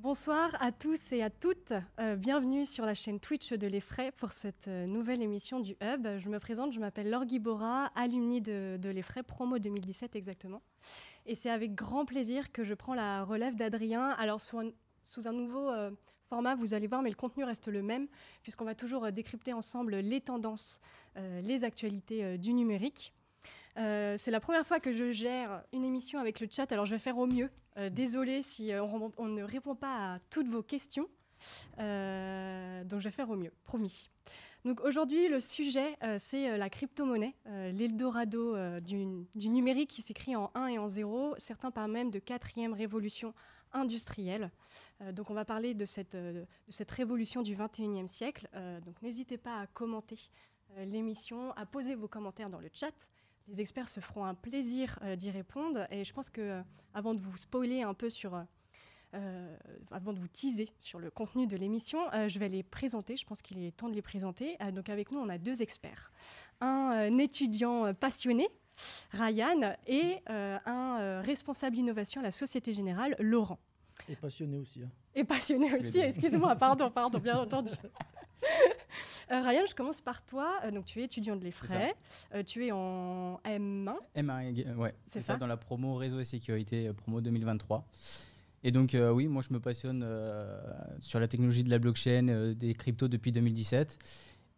Bonsoir à tous et à toutes. Bienvenue sur la chaîne Twitch de l'Effray pour cette nouvelle émission du Hub. Je me présente, je m'appelle Laure Guibora, alumni de l'Effray, promo 2017 exactement. Et c'est avec grand plaisir que je prends la relève d'Adrien. Alors sous un nouveau format, vous allez voir, mais le contenu reste le même, puisqu'on va toujours décrypter ensemble les tendances, les actualités du numérique. C'est la première fois que je gère une émission avec le chat, alors je vais faire au mieux. Désolée si on ne répond pas à toutes vos questions. Donc je vais faire au mieux, promis. Donc aujourd'hui, le sujet, c'est la crypto-monnaie, l'Eldorado du numérique qui s'écrit en 1 et en 0. Certains parlent même de 4e révolution industrielle. Donc on va parler de cette révolution du 21e siècle. Donc n'hésitez pas à commenter l'émission, à poser vos commentaires dans le chat. Les experts se feront un plaisir d'y répondre. Et je pense que avant de vous spoiler un peu avant de vous teaser sur le contenu de l'émission, je vais les présenter. Je pense qu'il est temps de les présenter. Donc avec nous, on a deux experts. Un étudiant passionné, Ryan, et un responsable innovation à la Société Générale, Laurent. Et passionné aussi. Et passionné aussi, excusez-moi, pardon, bien entendu. Ryan, je commence par toi. Donc, tu es étudiant de l'Effray. Tu es en M1. M1, ouais. C'est ça, dans la promo réseau et sécurité, promo 2023. Et donc, oui, moi, je me passionne sur la technologie de la blockchain, des cryptos depuis 2017.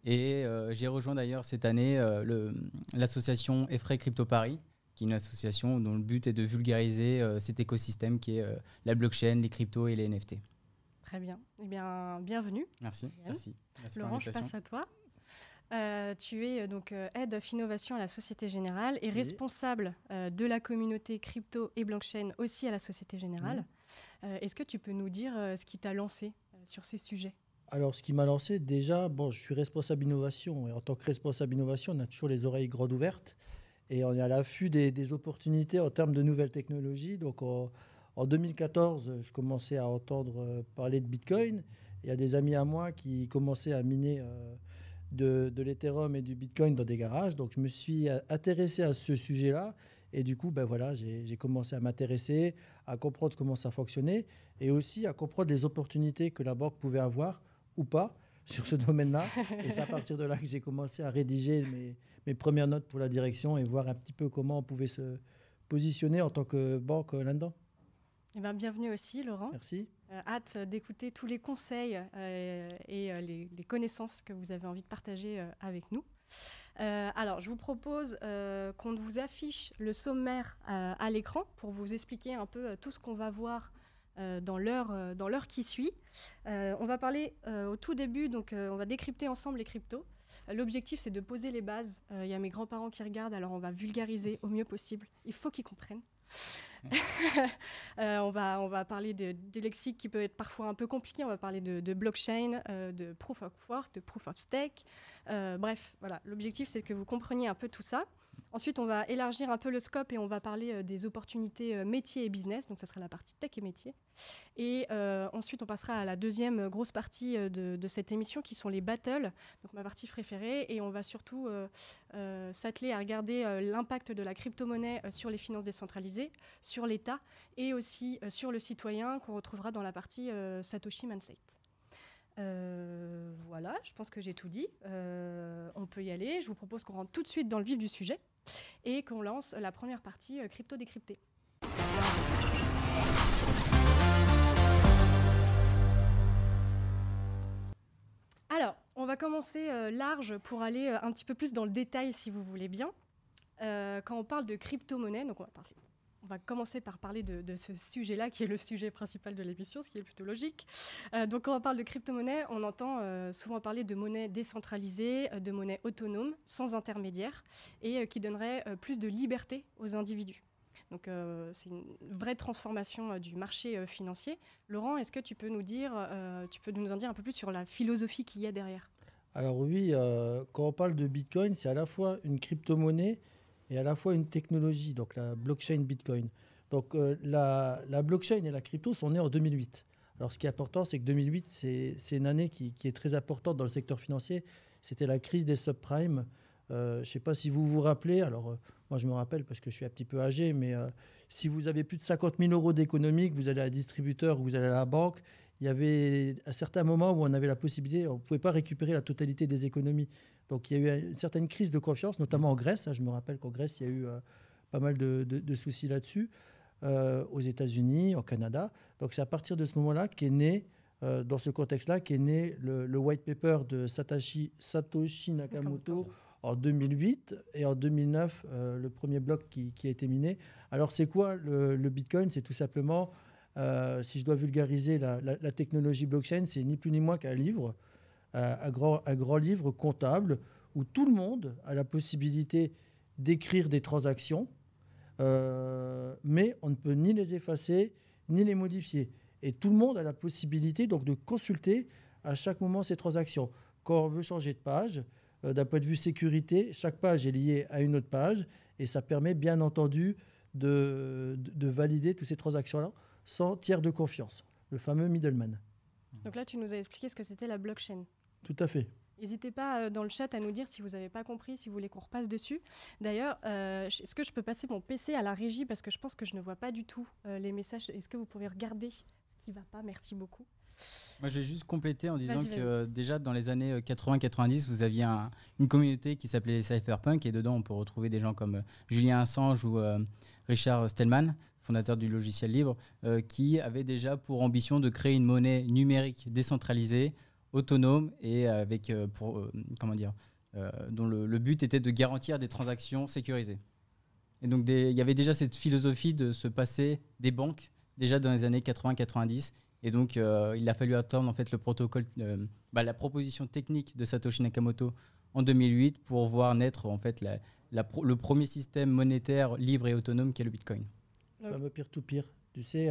Et j'ai rejoint d'ailleurs cette année l'association Effray Crypto Paris, qui est une association dont le but est de vulgariser cet écosystème qui est la blockchain, les cryptos et les NFT. Très bien. Eh bien, bienvenue. Merci. Laurent, je passe à toi. Tu es donc Head of Innovation à la Société Générale et responsable de la communauté crypto et blockchain aussi à la Société Générale. Est-ce que tu peux nous dire ce qui t'a lancé sur ces sujets ? Alors, ce qui m'a lancé, déjà, je suis responsable innovation. Et en tant que responsable innovation, on a toujours les oreilles grandes ouvertes. Et on est à l'affût des opportunités en termes de nouvelles technologies. Donc, en 2014, je commençais à entendre parler de Bitcoin. Il y a des amis à moi qui commençaient à miner de l'Ethereum et du Bitcoin dans des garages. Donc, je me suis intéressé à ce sujet-là. Et du coup, j'ai commencé à m'intéresser, à comprendre comment ça fonctionnait et aussi à comprendre les opportunités que la banque pouvait avoir ou pas sur ce domaine-là. Et c'est à partir de là que j'ai commencé à rédiger mes premières notes pour la direction et voir un petit peu comment on pouvait se positionner en tant que banque là-dedans. Eh bien, bienvenue aussi, Laurent. Merci. Hâte d'écouter tous les conseils et les connaissances que vous avez envie de partager avec nous. Alors, je vous propose qu'on vous affiche le sommaire à l'écran pour vous expliquer un peu tout ce qu'on va voir dans l'heure qui suit. On va parler au tout début, donc on va décrypter ensemble les cryptos. L'objectif, c'est de poser les bases. Il y a mes grands-parents qui regardent, alors on va vulgariser au mieux possible. Il faut qu'ils comprennent. On va parler de lexique qui peut être parfois un peu compliqué. On va parler de blockchain, de proof of work, de proof of stake. Bref, voilà. L'objectif, c'est que vous compreniez un peu tout ça. Ensuite, on va élargir un peu le scope et on va parler des opportunités métiers et business. Donc, ça sera la partie tech et métiers. Et ensuite, on passera à la deuxième grosse partie de cette émission qui sont les battles, donc ma partie préférée. Et on va surtout s'atteler à regarder l'impact de la crypto-monnaie sur les finances décentralisées, sur l'État et aussi sur le citoyen qu'on retrouvera dans la partie Satoshi Mindset. Voilà, je pense que j'ai tout dit. On peut y aller. Je vous propose qu'on rentre tout de suite dans le vif du sujet et qu'on lance la première partie crypto décryptée. Alors, on va commencer large pour aller un petit peu plus dans le détail si vous voulez bien. Quand on parle de crypto-monnaie, donc on va commencer par parler de ce sujet-là, qui est le sujet principal de l'émission, ce qui est plutôt logique. Donc, quand on parle de crypto-monnaie, on entend souvent parler de monnaie décentralisée, de monnaie autonome, sans intermédiaire, et qui donnerait plus de liberté aux individus. Donc, c'est une vraie transformation du marché financier. Laurent, est-ce que tu peux nous en dire un peu plus sur la philosophie qu'il y a derrière ? Alors oui, quand on parle de Bitcoin, c'est à la fois une crypto-monnaie et à la fois une technologie, donc la blockchain Bitcoin. Donc la blockchain et la crypto sont nées en 2008. Alors ce qui est important, c'est que 2008, c'est une année qui est très importante dans le secteur financier. C'était la crise des subprimes Je ne sais pas si vous vous rappelez, alors moi je me rappelle parce que je suis un petit peu âgé, mais si vous avez plus de 50 000 euros d'économie, que vous allez à un distributeur ou vous allez à la banque, il y avait à certains moments où on avait la possibilité, on ne pouvait pas récupérer la totalité des économies. Donc il y a eu une certaine crise de confiance, notamment en Grèce. Je me rappelle qu'en Grèce, il y a eu pas mal de soucis là-dessus, aux États-Unis, au Canada. Donc c'est à partir de ce moment-là qu'est né, dans ce contexte-là, qu'est né le white paper de Satoshi Nakamoto en 2008 et en 2009, le premier bloc qui a été miné. Alors c'est quoi le Bitcoin? C'est tout simplement, si je dois vulgariser la technologie blockchain, c'est ni plus ni moins qu'un livre, un grand livre comptable où tout le monde a la possibilité d'écrire des transactions, mais on ne peut ni les effacer ni les modifier. Et tout le monde a la possibilité donc de consulter à chaque moment ces transactions. Quand on veut changer de page, d'un point de vue sécurité, chaque page est liée à une autre page et ça permet bien entendu de valider toutes ces transactions-là sans tiers de confiance, le fameux middleman. Donc là, tu nous as expliqué ce que c'était la blockchain. Tout à fait. N'hésitez pas dans le chat à nous dire si vous n'avez pas compris, si vous voulez qu'on repasse dessus. D'ailleurs, est-ce que je peux passer mon PC à la régie parce que je pense que je ne vois pas du tout les messages. Est-ce que vous pouvez regarder ce qui ne va pas? Merci beaucoup. Moi, je vais juste compléter en disant Vas-y. que déjà dans les années 80-90, vous aviez une communauté qui s'appelait les Cypherpunk et dedans on peut retrouver des gens comme Julien Assange ou Richard Stallman, fondateur du logiciel libre, qui avaient déjà pour ambition de créer une monnaie numérique décentralisée, autonome et avec dont le but était de garantir des transactions sécurisées. Et donc il y avait déjà cette philosophie de se passer des banques déjà dans les années 80-90. Et donc, il a fallu attendre en fait, le protocole, la proposition technique de Satoshi Nakamoto en 2008 pour voir naître en fait, le premier système monétaire libre et autonome qu'est le Bitcoin. Le fameux peer-to-peer. Tu sais,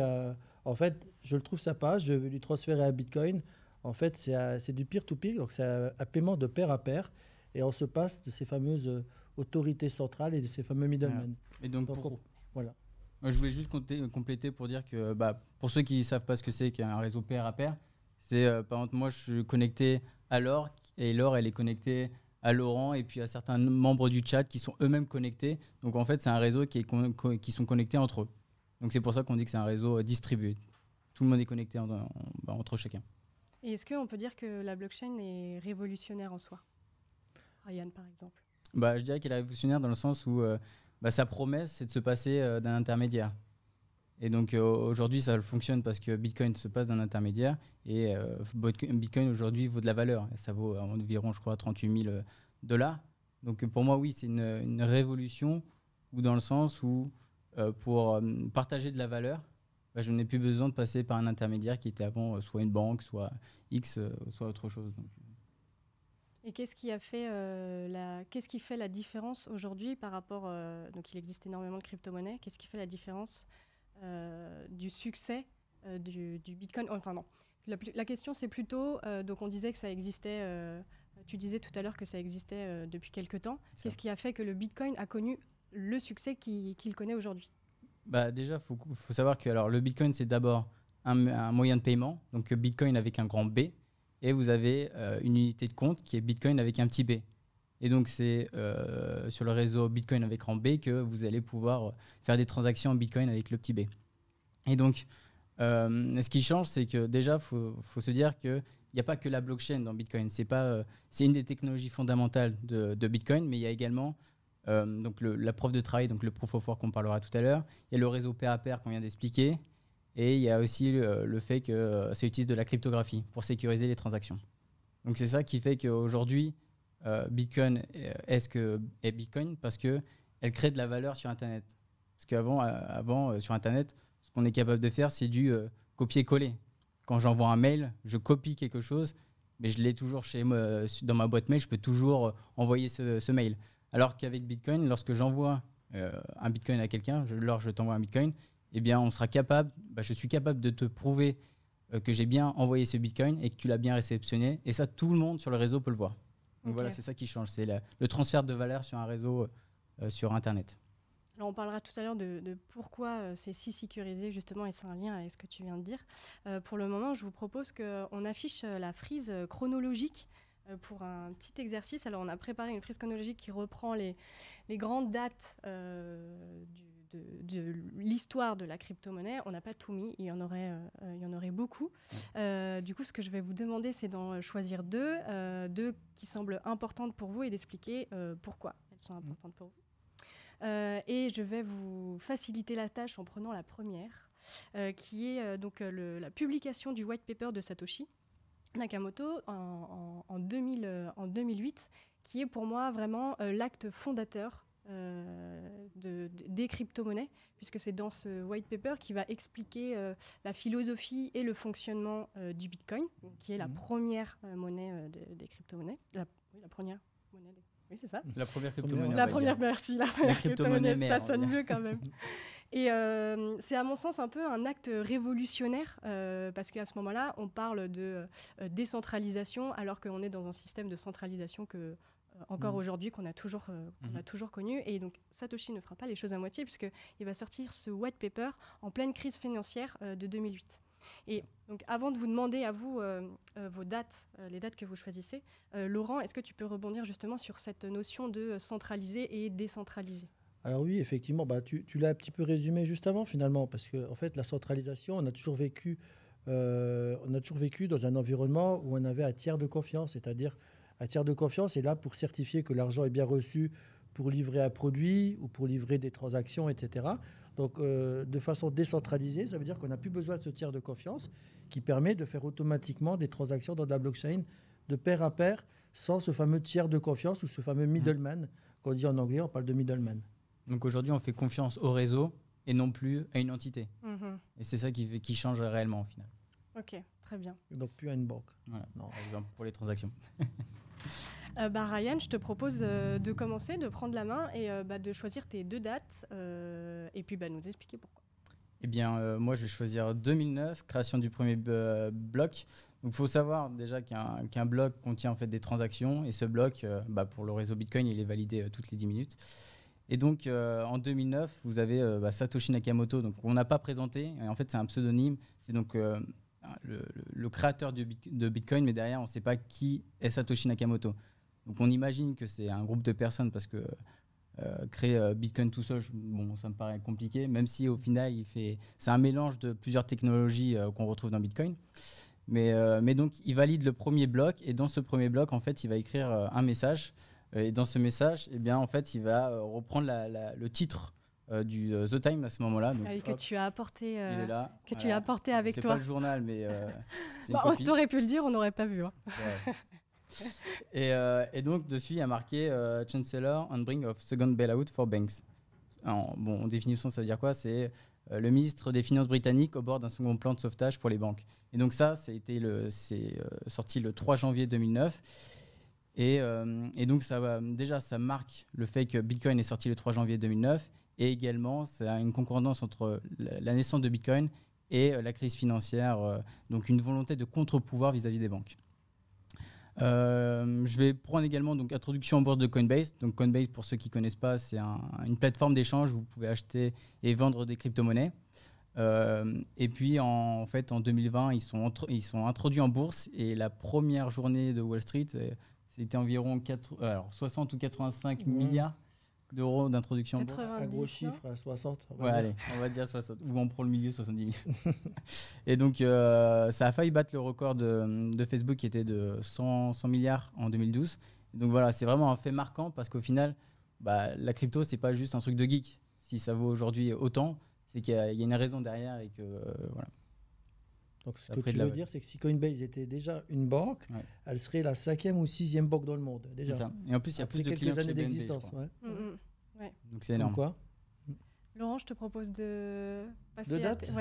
en fait, je le trouve sympa, je vais lui transférer un Bitcoin. En fait, c'est du peer-to-peer, donc c'est un paiement de pair à pair. Et on se passe de ces fameuses autorités centrales et de ces fameux middlemen. Et donc, voilà. Moi, je voulais juste compléter pour dire que pour ceux qui ne savent pas ce que c'est qu'un réseau pair à pair, c'est par exemple moi je suis connecté à Laure et Laure elle est connectée à Laurent et puis à certains membres du chat qui sont eux-mêmes connectés. Donc en fait c'est un réseau qui sont connectés entre eux. Donc c'est pour ça qu'on dit que c'est un réseau distribué. Tout le monde est connecté entre chacun. Et est-ce qu'on peut dire que la blockchain est révolutionnaire en soi? Ryan par exemple. Je dirais qu'elle est révolutionnaire dans le sens où sa promesse, c'est de se passer d'un intermédiaire. Et donc aujourd'hui, ça fonctionne parce que Bitcoin se passe d'un intermédiaire et Bitcoin aujourd'hui vaut de la valeur. Et ça vaut environ, je crois, 38 000 $. Donc pour moi, oui, c'est une révolution ou dans le sens où pour partager de la valeur, je n'ai plus besoin de passer par un intermédiaire qui était avant soit une banque, soit X, soit autre chose. Donc, et qu'est-ce qui fait la différence aujourd'hui par rapport... donc il existe énormément de crypto-monnaies. Qu'est-ce qui fait la différence du succès du Bitcoin? Enfin non. La question c'est plutôt... donc on disait que ça existait... tu disais tout à l'heure que ça existait depuis quelque temps. Qu'est-ce qui a fait que le Bitcoin a connu le succès qu'il connaît aujourd'hui? Déjà, faut savoir que le Bitcoin, c'est d'abord un moyen de paiement. Donc Bitcoin avec un grand B. Et vous avez une unité de compte qui est Bitcoin avec un petit b. Et donc, c'est sur le réseau Bitcoin avec grand B que vous allez pouvoir faire des transactions en Bitcoin avec le petit b. Et donc, ce qui change, c'est que déjà, il faut se dire qu'il n'y a pas que la blockchain dans Bitcoin. C'est une des technologies fondamentales de Bitcoin, mais il y a également donc la preuve de travail, donc le proof of work qu'on parlera tout à l'heure. Il y a le réseau pair à pair qu'on vient d'expliquer. Et il y a aussi le fait que ça utilise de la cryptographie pour sécuriser les transactions. Donc c'est ça qui fait qu'aujourd'hui, Bitcoin est Bitcoin parce qu'elle crée de la valeur sur Internet. Parce qu'avant, sur Internet, ce qu'on est capable de faire, c'est du copier-coller. Quand j'envoie un mail, je copie quelque chose, mais je l'ai toujours dans ma boîte mail, je peux toujours envoyer ce mail. Alors qu'avec Bitcoin, lorsque j'envoie un Bitcoin à quelqu'un, je t'envoie un Bitcoin, eh bien, on sera capable, je suis capable de te prouver que j'ai bien envoyé ce Bitcoin et que tu l'as bien réceptionné. Et ça, tout le monde sur le réseau peut le voir. Donc voilà, c'est ça qui change. C'est le transfert de valeur sur un réseau sur Internet. Alors on parlera tout à l'heure de pourquoi c'est si sécurisé, justement, et c'est un lien avec ce que tu viens de dire. Pour le moment, je vous propose qu'on affiche la frise chronologique pour un petit exercice. Alors, on a préparé une frise chronologique qui reprend les grandes dates de l'histoire de la crypto-monnaie. On n'a pas tout mis, il y en aurait beaucoup. Du coup, ce que je vais vous demander, c'est d'en choisir deux qui semblent importantes pour vous et d'expliquer pourquoi elles sont importantes pour vous. Et je vais vous faciliter la tâche en prenant la première, qui est donc la publication du white paper de Satoshi Nakamoto en 2008, qui est pour moi vraiment l'acte fondateur des crypto-monnaies, puisque c'est dans ce white paper qui va expliquer la philosophie et le fonctionnement du Bitcoin, qui est la première monnaie des crypto-monnaies. La première monnaie des... Oui, c'est ça. La première crypto-monnaie. La première, merci. La première crypto-monnaie, ça mère, sonne mieux quand même. Et c'est à mon sens un peu un acte révolutionnaire, parce qu'à ce moment-là, on parle de décentralisation, alors qu'on est dans un système de centralisation encore aujourd'hui, qu'on a toujours connu. Et donc, Satoshi ne fera pas les choses à moitié, puisqu'il va sortir ce white paper en pleine crise financière de 2008. Et donc, avant de vous demander à vous vos dates, les dates que vous choisissez, Laurent, est-ce que tu peux rebondir justement sur cette notion de centraliser et décentraliser ? Alors oui, effectivement, tu l'as un petit peu résumé juste avant finalement, parce que en fait, la centralisation, on a toujours vécu dans un environnement où on avait un tiers de confiance, c'est-à-dire un tiers de confiance est là pour certifier que l'argent est bien reçu pour livrer un produit ou pour livrer des transactions, etc. Donc, de façon décentralisée, ça veut dire qu'on n'a plus besoin de ce tiers de confiance qui permet de faire automatiquement des transactions dans de la blockchain de pair à pair sans ce fameux tiers de confiance ou ce fameux middleman. Qu'on dit en anglais, on parle de middleman. Donc aujourd'hui, on fait confiance au réseau et non plus à une entité. Et c'est ça qui change réellement au final. Ok, très bien. Donc plus à une banque. Voilà, non, par exemple pour les transactions. Ryan, je te propose de commencer, de prendre la main et de choisir tes deux dates et puis nous expliquer pourquoi. Eh bien, moi, je vais choisir 2009, création du premier bloc. Donc, il faut savoir déjà qu'un bloc contient en fait des transactions et ce bloc, pour le réseau Bitcoin, il est validé toutes les 10 minutes. Et donc, en 2009, vous avez Satoshi Nakamoto, donc on n'a pas présenté. Et en fait, c'est un pseudonyme. C'est donc le créateur de Bitcoin, mais derrière, on ne sait pas qui est Satoshi Nakamoto. Donc, on imagine que c'est un groupe de personnes parce que créer Bitcoin tout seul, ça me paraît compliqué, même si au final, c'est un mélange de plusieurs technologies qu'on retrouve dans Bitcoin. Mais donc, il valide le premier bloc et dans ce premier bloc, en fait, il va écrire un message. Et dans ce message, eh bien, en fait, il va reprendre le titre du The Time à ce moment-là. Donc, que tu as apporté, il est là, tu as apporté avec toi. C'est pas le journal, mais tu aurais pu le dire, on n'aurait pas vu. Hein. Ouais. Et donc, dessus, il y a marqué Chancellor on brink of second bailout for banks. En définition, ça veut dire quoi ? C'est le ministre des Finances britannique au bord d'un second plan de sauvetage pour les banques. Et donc ça c'est sorti le 3 janvier 2009. Et donc, ça marque le fait que Bitcoin est sorti le 3 janvier 2009 et également, ça a une concordance entre la naissance de Bitcoin et la crise financière, donc une volonté de contre-pouvoir vis-à-vis des banques. Je vais prendre également donc, introduction en bourse de Coinbase. Donc, Coinbase, pour ceux qui ne connaissent pas, c'est une plateforme d'échange où vous pouvez acheter et vendre des crypto-monnaies. Et puis, en 2020, ils sont introduits en bourse et la première journée de Wall Street, c'était environ 60 ou 85 milliards d'euros d'introduction en bourse. Un gros chiffre, 60. Ouais, allez, on va dire 60. Ou on prend le milieu, 70 000. Et donc, ça a failli battre le record de Facebook qui était de 100 milliards en 2012. Et donc voilà, c'est vraiment un fait marquant parce qu'au final, la crypto, c'est pas juste un truc de geek. Si ça vaut aujourd'hui autant, c'est qu'il y a une raison derrière et que voilà. Donc, ce que tu veux dire, c'est que si Coinbase était déjà une banque, elle serait la 5e ou 6e banque dans le monde. Déjà. C'est ça. Et en plus, il y a plus de clients années chez BNP, d'existence. Donc, c'est énorme. Quoi Laurent, je te propose de passer de date.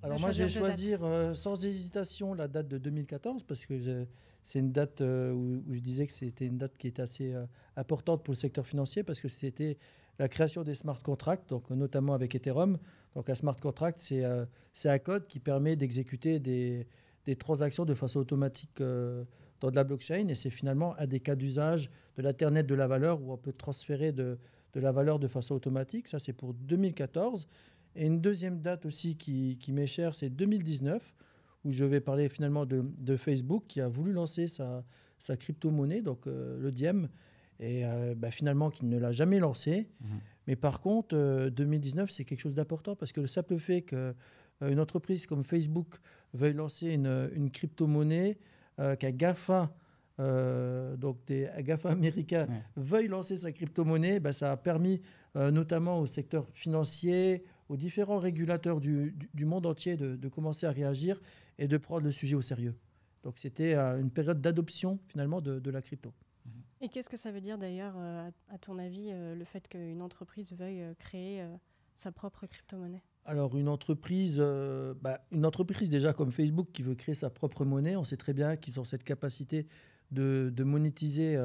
Alors, moi, je vais choisir sans hésitation la date de 2014 parce que c'est une date où je disais que c'était une date qui était assez importante pour le secteur financier parce que c'était la création des smart contracts, donc notamment avec Ethereum. Donc un smart contract, c'est un code qui permet d'exécuter des transactions de façon automatique dans de la blockchain. Et c'est finalement un des cas d'usage de l'Internet de la valeur où on peut transférer de la valeur de façon automatique. Ça, c'est pour 2014. Et une deuxième date aussi qui m'est chère, c'est 2019, où je vais parler finalement de Facebook qui a voulu lancer sa crypto-monnaie, donc le Diem, et finalement qu'il ne l'a jamais lancé. Mais par contre, 2019, c'est quelque chose d'important parce que le simple fait qu'une entreprise comme Facebook veuille lancer une crypto-monnaie, qu'un GAFA, donc des GAFA américains, veuillent lancer sa crypto-monnaie, ça a permis notamment au secteur financier, aux différents régulateurs du monde entier de commencer à réagir et de prendre le sujet au sérieux. Donc c'était une période d'adoption finalement de la crypto. Et qu'est-ce que ça veut dire d'ailleurs, à ton avis, le fait qu'une entreprise veuille créer sa propre crypto-monnaie ? Alors une entreprise déjà comme Facebook qui veut créer sa propre monnaie, on sait très bien qu'ils ont cette capacité de monétiser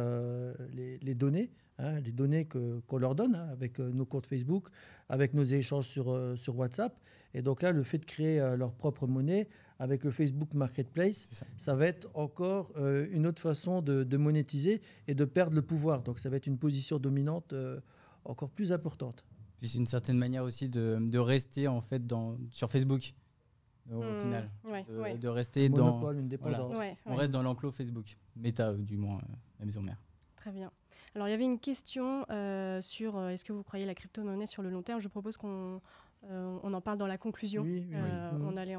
les données, les données qu'on leur donne avec nos comptes Facebook, avec nos échanges sur WhatsApp. Et donc là, le fait de créer leur propre monnaie avec le Facebook Marketplace, ça va être encore une autre façon de monétiser et de perdre le pouvoir. Donc ça va être une position dominante encore plus importante. Puis c'est une certaine manière aussi de rester en fait sur Facebook au final. De rester monopole, une dépendance. On reste dans l'enclos Facebook, Meta du moins, la maison mère. Très bien. Alors il y avait une question sur est-ce que vous croyez la crypto-monnaie sur le long terme ? Je propose qu'on en parle dans la conclusion. Oui. On allait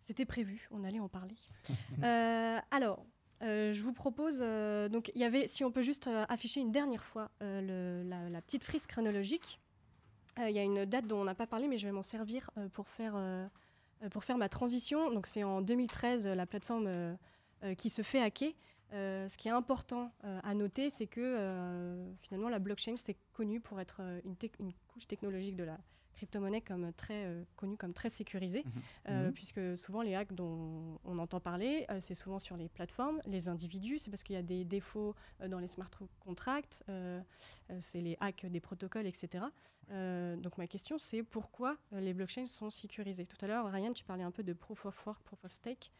C'était prévu, on allait en parler. Alors, je vous propose, donc il y avait, si on peut juste afficher une dernière fois la petite frise chronologique. Il y a une date dont on n'a pas parlé, mais je vais m'en servir pour faire ma transition. Donc c'est en 2013, la plateforme qui se fait hacker. Ce qui est important à noter, c'est que finalement la blockchain, c'est connu pour être une couche technologique de la crypto-monnaie connue comme très sécurisée, puisque souvent les hacks dont on entend parler, c'est souvent sur les plateformes, les individus, c'est parce qu'il y a des défauts dans les smart contracts, c'est les hacks des protocoles, etc. Donc ma question, c'est pourquoi les blockchains sont sécurisées. Tout à l'heure, Ryan, tu parlais un peu de proof of work, proof of stake.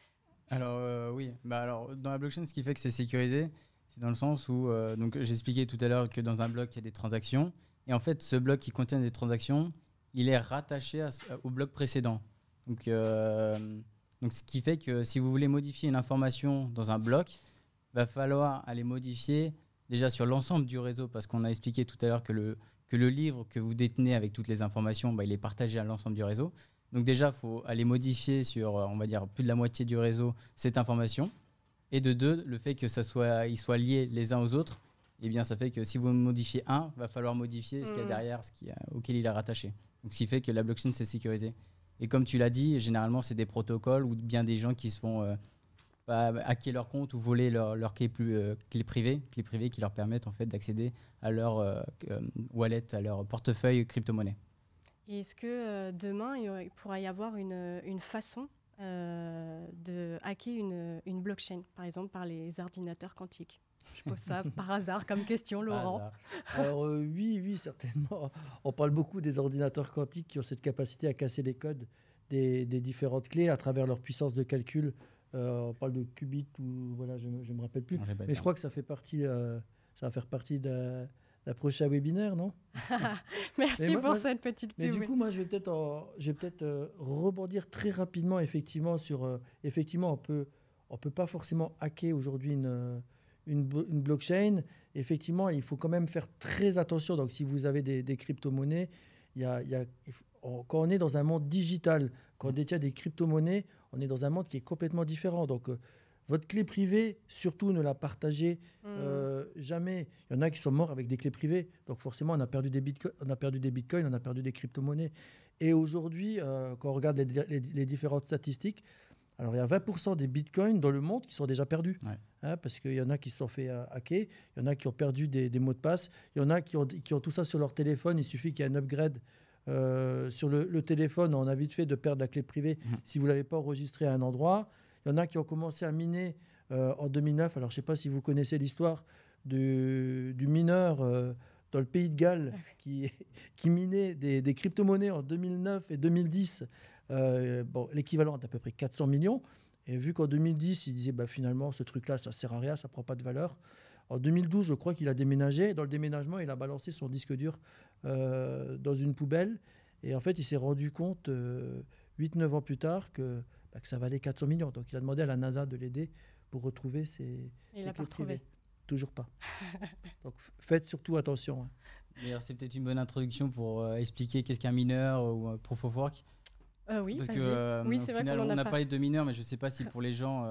Alors oui, alors dans la blockchain, ce qui fait que c'est sécurisé, c'est dans le sens où donc j'ai expliqué tout à l'heure que dans un bloc il y a des transactions, et en fait ce bloc qui contient des transactions, il est rattaché au bloc précédent. Donc ce qui fait que si vous voulez modifier une information dans un bloc, il va falloir aller modifier déjà sur l'ensemble du réseau, parce qu'on a expliqué tout à l'heure que le livre que vous détenez avec toutes les informations, il est partagé à l'ensemble du réseau. Donc déjà, il faut aller modifier sur, on va dire, plus de la moitié du réseau cette information. Et de deux, le fait que ils soient liés les uns aux autres, eh bien, ça fait que si vous modifiez un, il va falloir modifier ce qu'il y a derrière, auquel il est rattaché. Donc, ce qui fait que la blockchain, c'est sécurisé. Et comme tu l'as dit, généralement, c'est des protocoles ou bien des gens qui se font hacker leur compte ou voler leur clé privée qui leur permettent en fait d'accéder à leur wallet, à leur portefeuille crypto-monnaie. Et est-ce que demain, il pourra y avoir une façon de hacker une blockchain, par exemple par les ordinateurs quantiques ? Je pose ça par hasard comme question, Laurent. Alors oui, certainement. On parle beaucoup des ordinateurs quantiques qui ont cette capacité à casser les codes des différentes clés à travers leur puissance de calcul. On parle de qubits ou voilà, je ne me rappelle plus. Mais je crois que ça fait partie, ça va faire partie d'un prochain webinaire, non ? Merci pour cette petite pub. Mais du coup, moi, je vais peut-être rebondir très rapidement, effectivement, sur... effectivement, on peut pas forcément hacker aujourd'hui une blockchain. Effectivement, il faut quand même faire très attention. Donc, si vous avez des crypto-monnaies, quand on est dans un monde digital, quand on détient des crypto-monnaies, on est dans un monde qui est complètement différent. Donc, votre clé privée, surtout, ne la partagez jamais. Il y en a qui sont morts avec des clés privées. Donc, forcément, on a perdu des bitcoins, on a perdu des crypto-monnaies. Et aujourd'hui, quand on regarde les différentes statistiques, alors il y a 20% des bitcoins dans le monde qui sont déjà perdus. Parce qu'il y en a qui se sont fait hacker, il y en a qui ont perdu des mots de passe, il y en a qui ont tout ça sur leur téléphone. Il suffit qu'il y ait un upgrade sur le téléphone. On a vite fait de perdre la clé privée si vous ne l'avez pas enregistrée à un endroit. Il y en a qui ont commencé à miner en 2009. Alors, je ne sais pas si vous connaissez l'histoire du mineur dans le pays de Galles qui minait des crypto-monnaies en 2009 et 2010. L'équivalent d'à peu près 400 millions. Et vu qu'en 2010, il disait finalement, ce truc-là, ça ne sert à rien, ça ne prend pas de valeur. En 2012, je crois qu'il a déménagé. Dans le déménagement, il a balancé son disque dur dans une poubelle. Et en fait, il s'est rendu compte 8-9 ans plus tard que ça valait 400 millions. Donc, il a demandé à la NASA de l'aider pour retrouver, c'est Il l'a pas clés privées. retrouvé. Toujours pas. Donc faites surtout attention. Hein. D'ailleurs, c'est peut-être une bonne introduction pour expliquer qu'est-ce qu'un mineur ou proof of work. Oui, Parce vas-y. que Oui, au c'est vrai final, qu'on en on a a pas. parlé de mineurs, mais je ne sais pas si pour les gens,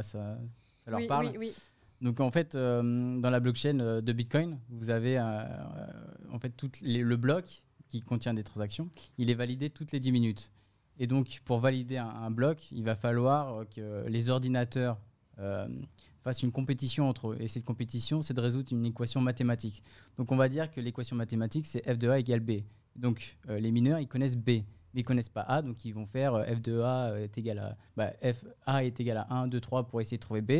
ça leur Oui, parle. oui, oui. Donc en fait, dans la blockchain de Bitcoin, vous avez en fait le bloc qui contient des transactions, il est validé toutes les 10 minutes. Et donc pour valider un bloc, il va falloir que les ordinateurs fassent une compétition entre eux. Et cette compétition, c'est de résoudre une équation mathématique. Donc on va dire que l'équation mathématique, c'est f de a égale b. Donc les mineurs, ils connaissent b, mais ils ne connaissent pas a, donc ils vont faire f de a est égal à f a est égal à 1, 2, 3 pour essayer de trouver b.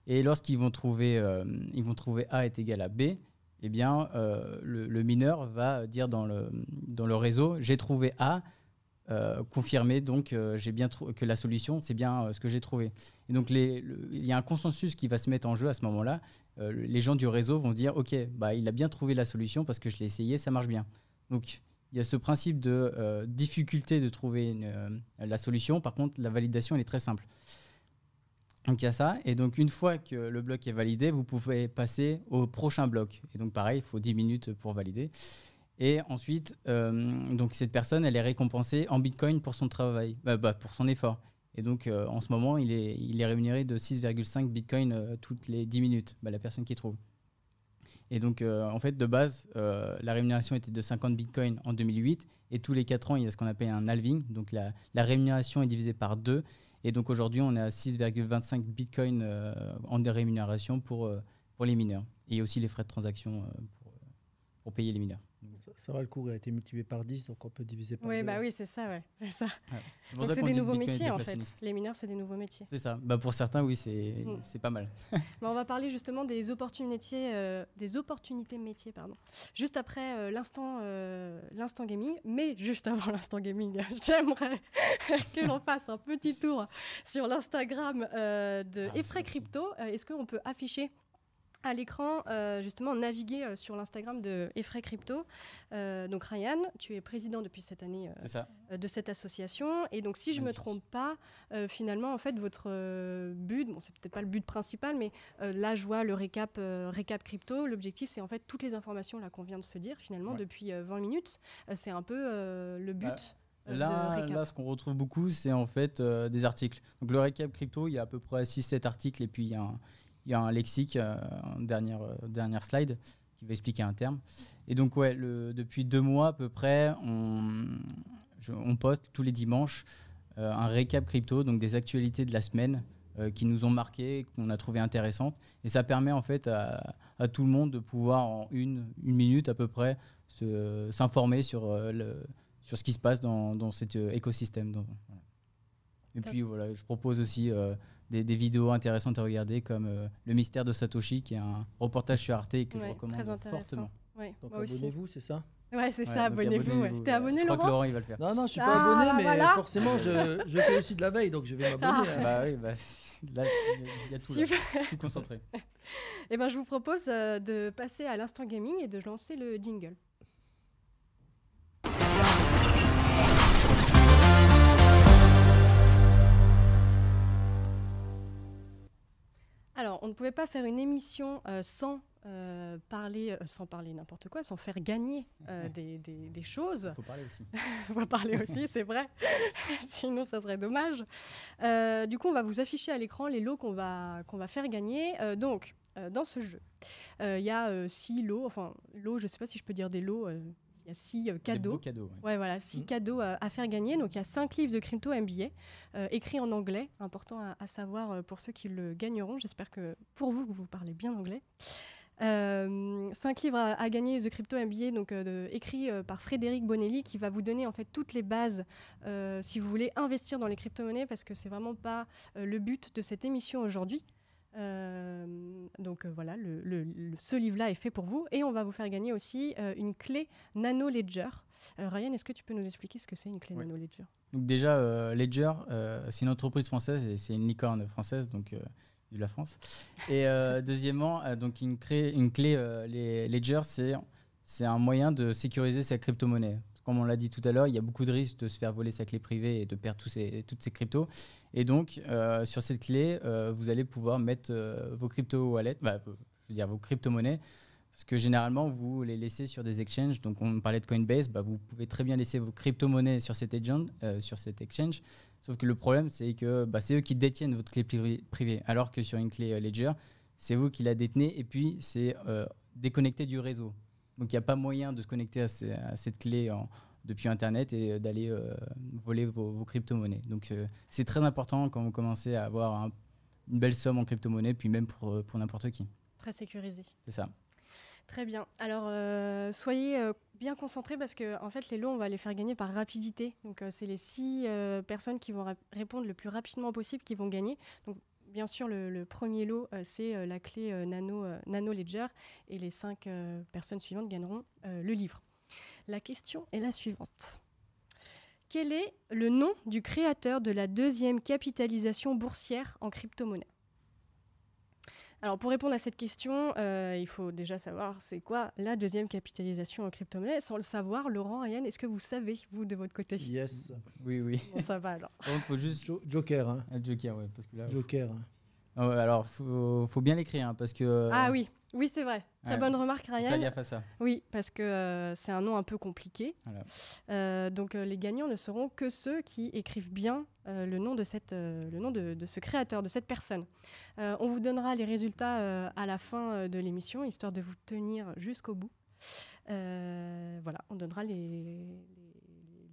Et lorsqu'ils vont trouver A est égal à B, eh bien, le mineur va dire dans le réseau, j'ai trouvé A, confirmer donc que la solution, c'est bien ce que j'ai trouvé. Et donc, il y a un consensus qui va se mettre en jeu à ce moment-là. Les gens du réseau vont se dire, OK, il a bien trouvé la solution parce que je l'ai essayé, ça marche bien. Donc, il y a ce principe de difficulté de trouver la solution. Par contre, la validation, elle est très simple. Donc il y a ça, et donc une fois que le bloc est validé, vous pouvez passer au prochain bloc. Et donc pareil, il faut 10 minutes pour valider. Et ensuite, donc cette personne, elle est récompensée en Bitcoin pour son travail, pour son effort. Et donc en ce moment, il est rémunéré de 6,5 Bitcoin toutes les 10 minutes, la personne qui trouve. Et donc en fait, de base, la rémunération était de 50 Bitcoin en 2008, et tous les 4 ans, il y a ce qu'on appelle un halving, donc la rémunération est divisée par 2. Et donc aujourd'hui, on est à 6,25 Bitcoin en rémunération pour les mineurs. Et il y a aussi les frais de transaction pour payer les mineurs. Ça va, le cours a été multiplié par 10, donc on peut diviser par 2. Oui, c'est ça. Ouais. C'est ça. Ouais. Donc c'est des nouveaux métiers en fait. Les mineurs, c'est des nouveaux métiers. C'est ça. Pour certains, oui, c'est pas mal. On va parler justement des opportunités métiers, juste après l'instant gaming. Mais juste avant l'instant gaming, j'aimerais que l'on fasse un petit tour sur l'Instagram de Effray Crypto. Est-ce qu'on peut afficher à l'écran, justement, naviguer sur l'Instagram de Effray Crypto. Donc Ryan, tu es président depuis cette année de cette association. Et donc, si je ne me trompe pas, finalement, en fait, votre but, c'est peut-être pas le but principal, mais là, je vois le récap crypto. L'objectif, c'est en fait toutes les informations là qu'on vient de se dire, finalement, depuis 20 minutes. C'est un peu le but. Là, ce qu'on retrouve beaucoup, c'est en fait des articles. Donc, le récap crypto, il y a à peu près 6-7 articles, et puis il y a un lexique, dernière slide, qui va expliquer un terme. Et donc, depuis 2 mois à peu près, on poste tous les dimanches un récap crypto, donc des actualités de la semaine qui nous ont marqué, qu'on a trouvé intéressantes. Et ça permet en fait à tout le monde de pouvoir, en une minute à peu près, s'informer sur ce qui se passe dans cet écosystème. Voilà. Et puis, je propose aussi des vidéos intéressantes à regarder, comme Le mystère de Satoshi, qui est un reportage sur Arte que je recommande fortement. Ouais, donc abonnez-vous, c'est ça ? Ouais, c'est ça, abonnez-vous. T'es abonné, je Laurent ? crois que Laurent, il va le faire. Non, je suis pas abonné, mais forcément, je fais aussi de la veille, donc je vais m'abonner. Là, il y a tout, tout concentré. Et je vous propose de passer à l'instant gaming et de lancer le jingle. Alors, on ne pouvait pas faire une émission sans parler n'importe quoi, sans faire gagner des choses. Il faut parler aussi. Il faut parler aussi, c'est vrai. Sinon, ça serait dommage. Du coup, on va vous afficher à l'écran les lots qu'on va faire gagner. Donc, dans ce jeu, il y a 6 lots. Enfin, lots, je ne sais pas si je peux dire des lots. Il y a 6 cadeaux. Des beaux cadeaux. 6 cadeaux à faire gagner. Donc, il y a 5 livres de crypto MBA écrits en anglais. Important à savoir pour ceux qui le gagneront. J'espère que pour vous, vous parlez bien anglais. 5 livres à gagner The Crypto MBA, donc écrit par Frédéric Bonelli, qui va vous donner en fait toutes les bases si vous voulez investir dans les crypto-monnaies, parce que c'est vraiment pas le but de cette émission aujourd'hui. Donc voilà, ce livre-là est fait pour vous, et on va vous faire gagner aussi une clé Nano Ledger. Ryan, est-ce que tu peux nous expliquer ce que c'est une clé Nano Ledger ? Donc déjà, Ledger, c'est une entreprise française et c'est une licorne française, donc de la France. Et deuxièmement, donc une clé Ledger, c'est un moyen de sécuriser sa crypto-monnaie. Parce Comme on l'a dit tout à l'heure, il y a beaucoup de risques de se faire voler sa clé privée et de perdre toutes ces cryptos. Et donc, sur cette clé, vous allez pouvoir mettre vos crypto-wallets, vos crypto-monnaies, parce que généralement, vous les laissez sur des exchanges. Donc, on parlait de Coinbase, vous pouvez très bien laisser vos crypto-monnaies sur cet exchange. Sauf que le problème, c'est que c'est eux qui détiennent votre clé privée, alors que sur une clé Ledger, c'est vous qui la détenez et puis c'est déconnecté du réseau. Donc, il n'y a pas moyen de se connecter à cette clé depuis Internet et d'aller voler vos crypto-monnaies. Donc, c'est très important quand vous commencez à avoir une belle somme en crypto-monnaie, puis même pour n'importe qui. Très sécurisé. C'est ça. Très bien. Alors, soyez bien concentrés parce que en fait, les lots, on va les faire gagner par rapidité. Donc, c'est les 6 personnes qui vont répondre le plus rapidement possible qui vont gagner. Donc, bien sûr, le premier lot, c'est la clé Nano Ledger et les 5 personnes suivantes gagneront le livre. La question est la suivante. Quel est le nom du créateur de la 2e capitalisation boursière en crypto-monnaie ? Alors, pour répondre à cette question, il faut déjà savoir c'est quoi la 2e capitalisation en crypto-monnaie. Sans le savoir, Laurent, Ryan, est-ce que vous savez, vous, de votre côté ? Yes. Oui. Bon, ça va alors. Il faut juste... Joker. Hein. Joker, ouais. Parce que là, Joker. alors, faut bien l'écrire, parce que... Ah oui, c'est vrai. Très bonne remarque, Ryan. Faut faire gaffe à ça. Oui, parce que c'est un nom un peu compliqué. Voilà. Donc, les gagnants ne seront que ceux qui écrivent bien le nom de ce créateur, de cette personne. On vous donnera les résultats à la fin de l'émission, histoire de vous tenir jusqu'au bout. Voilà, on donnera les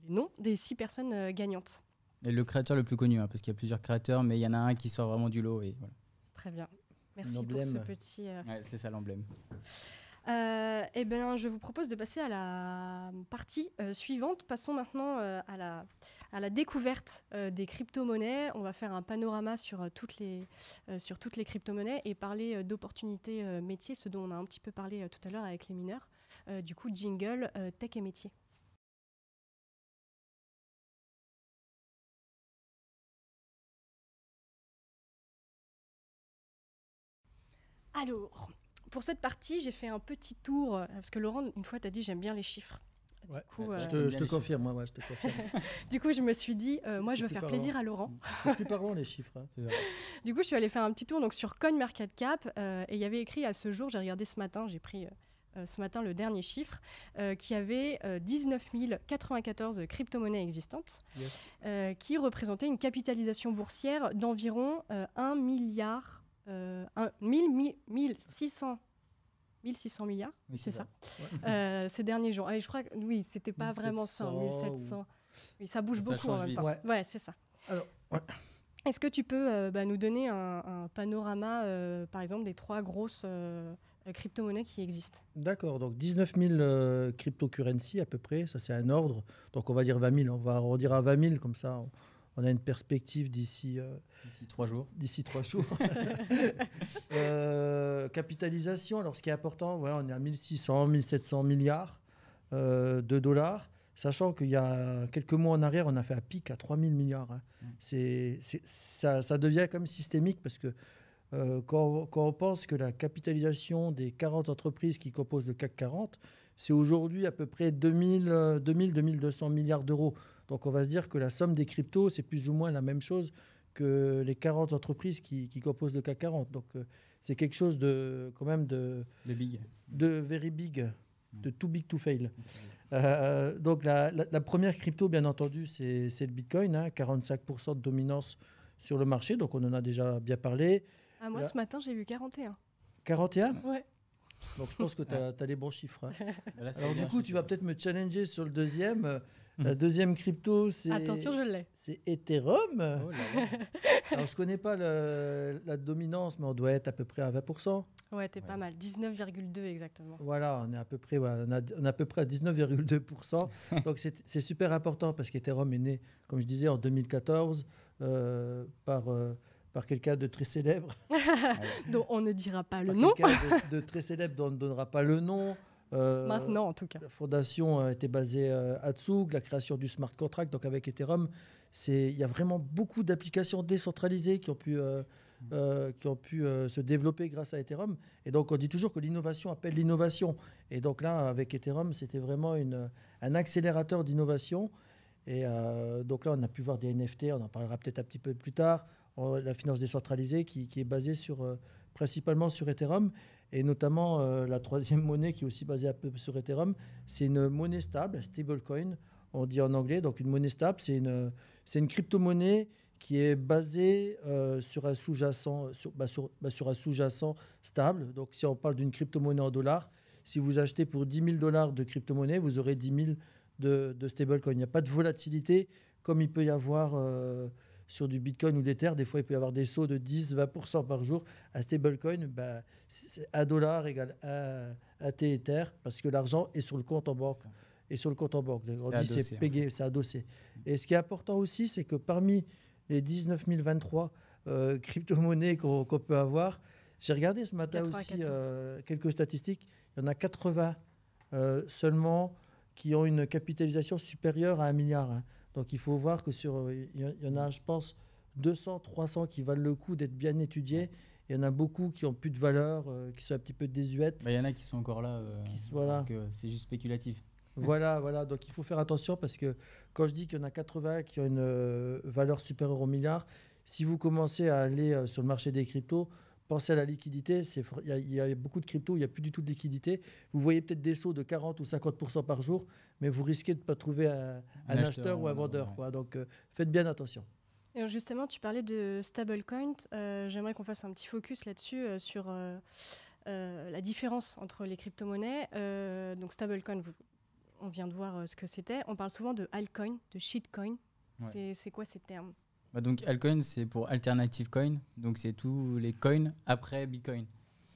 noms des 6 personnes gagnantes. Et le créateur le plus connu, parce qu'il y a plusieurs créateurs, mais il y en a un qui sort vraiment du lot. Et voilà. Très bien. Merci pour ce petit... Ouais, c'est ça l'emblème. Eh bien, je vous propose de passer à la partie suivante. Passons maintenant à la découverte des crypto-monnaies. On va faire un panorama sur toutes les crypto-monnaies et parler d'opportunités métiers, ce dont on a un petit peu parlé tout à l'heure avec les mineurs. Du coup, jingle, tech et métiers. Alors, pour cette partie, j'ai fait un petit tour, parce que Laurent, une fois, t'as dit j'aime bien les chiffres. Ouais. Du coup, je te confirme, je te confirme. Du coup, je me suis dit, moi, je veux faire plaisir à Laurent. C'est plus parlant, les chiffres. Hein. C'est du coup, je suis allée faire un petit tour donc, sur CoinMarketCap, et il y avait écrit à ce jour, j'ai regardé ce matin, j'ai pris ce matin le dernier chiffre, qui avait 19 094 crypto-monnaies existantes, yes. Qui représentaient une capitalisation boursière d'environ 1 milliard... 1600 milliards, oui, c'est ça, ces derniers jours. Et je crois que oui, c'était pas vraiment ça, 1700. Oui, ça bouge beaucoup en même temps. Ouais, c'est ça. Alors, est-ce que tu peux nous donner un panorama, par exemple, des 3 grosses crypto-monnaies qui existent ? D'accord, donc 19 000 cryptocurrencies à peu près, ça c'est un ordre. Donc on va dire 20 000, on va arrondir à 20 000, comme ça on a une perspective d'ici 3 jours. D'ici 3 jours. Capitalisation, alors ce qui est important, on est à 1600, 1700 milliards de dollars, sachant qu'il y a quelques mois en arrière, on a fait un pic à 3000 milliards. Hein. Ça devient comme systémique parce que quand on pense que la capitalisation des 40 entreprises qui composent le CAC 40, c'est aujourd'hui à peu près 2200 milliards d'euros. Donc on va se dire que la somme des cryptos, c'est plus ou moins la même chose que les 40 entreprises qui composent le CAC 40. Donc c'est quelque chose de quand même de big. De very big, de too big to fail. Donc la première crypto, bien entendu, c'est le Bitcoin, hein, 45% de dominance sur le marché. Donc on en a déjà bien parlé. Ah, moi, ce matin, j'ai vu 41. 41 ? Ouais. Donc je pense que tu as les bons chiffres. Hein. Là, alors du coup, tu vas peut-être me challenger sur le deuxième. La deuxième crypto, c'est... Attention, je l'ai. C'est Ethereum. Oh là là. Alors je ne connais pas la dominance, mais on doit être à peu près à 20%. Ouais, t'es pas mal. 19,2 exactement. Voilà, on est à peu près, on est à peu près à 19,2%. Donc c'est super important parce qu'Ethereum est né, comme je disais, en 2014 par quelqu'un de très célèbre. dont on ne dira pas le par nom. Quelqu'un de très célèbre dont on ne donnera pas le nom. Maintenant, en tout cas. La fondation a été basée à Zug, la création du smart contract. Donc avec Ethereum, il y a vraiment beaucoup d'applications décentralisées qui ont pu qui ont pu se développer grâce à Ethereum. Et donc, on dit toujours que l'innovation appelle l'innovation. Et donc là, avec Ethereum, c'était vraiment un accélérateur d'innovation. Et donc là, on a pu voir des NFT, on en parlera peut-être un petit peu plus tard, la finance décentralisée qui est basée principalement sur Ethereum. Et notamment, la troisième monnaie qui est aussi basée un peu sur Ethereum, c'est une monnaie stable, stablecoin, on dit en anglais. Donc une monnaie stable, c'est une crypto-monnaie qui est basée sur un sous-jacent sur un sous-jacent stable. Donc si on parle d'une crypto-monnaie en dollars, si vous achetez pour 10 000 $ de crypto-monnaie, vous aurez 10 000 de stablecoin. Il n'y a pas de volatilité comme il peut y avoir sur du Bitcoin ou d'Ether. Des fois, il peut y avoir des sauts de 10-20% par jour. Un stablecoin, c'est $1 égale 1 T Ether parce que l'argent est sur le compte en banque. Et sur le compte en banque. On dit c'est payé, c'est adossé. Et ce qui est important aussi, c'est que parmi les 19 023 crypto-monnaies qu'on peut avoir, j'ai regardé ce matin aussi quelques statistiques. Il y en a 80 seulement qui ont une capitalisation supérieure à 1 milliard. Hein. Donc il faut voir que il y en a, je pense, 200, 300 qui valent le coup d'être bien étudiés. Il y en a beaucoup qui n'ont plus de valeur, qui sont un petit peu désuètes. Il y en a qui sont encore là, voilà. Donc c'est juste spéculatif. Voilà. Donc il faut faire attention parce que quand je dis qu'il y en a 80 qui ont une valeur supérieure au milliard, si vous commencez à aller sur le marché des cryptos, pensez à la liquidité. Il y a beaucoup de cryptos où il n'y a plus du tout de liquidité. Vous voyez peut-être des sauts de 40 ou 50% par jour, mais vous risquez de ne pas trouver un acheteur ou un vendeur. Quoi. Donc faites bien attention. Et justement, tu parlais de stablecoin. J'aimerais qu'on fasse un petit focus là-dessus sur la différence entre les crypto-monnaies. Donc stablecoin, on vient de voir ce que c'était. On parle souvent de altcoin, de shitcoin. Ouais. C'est quoi ces termes ? Donc altcoin, c'est pour alternative coin. Donc c'est tous les coins après Bitcoin.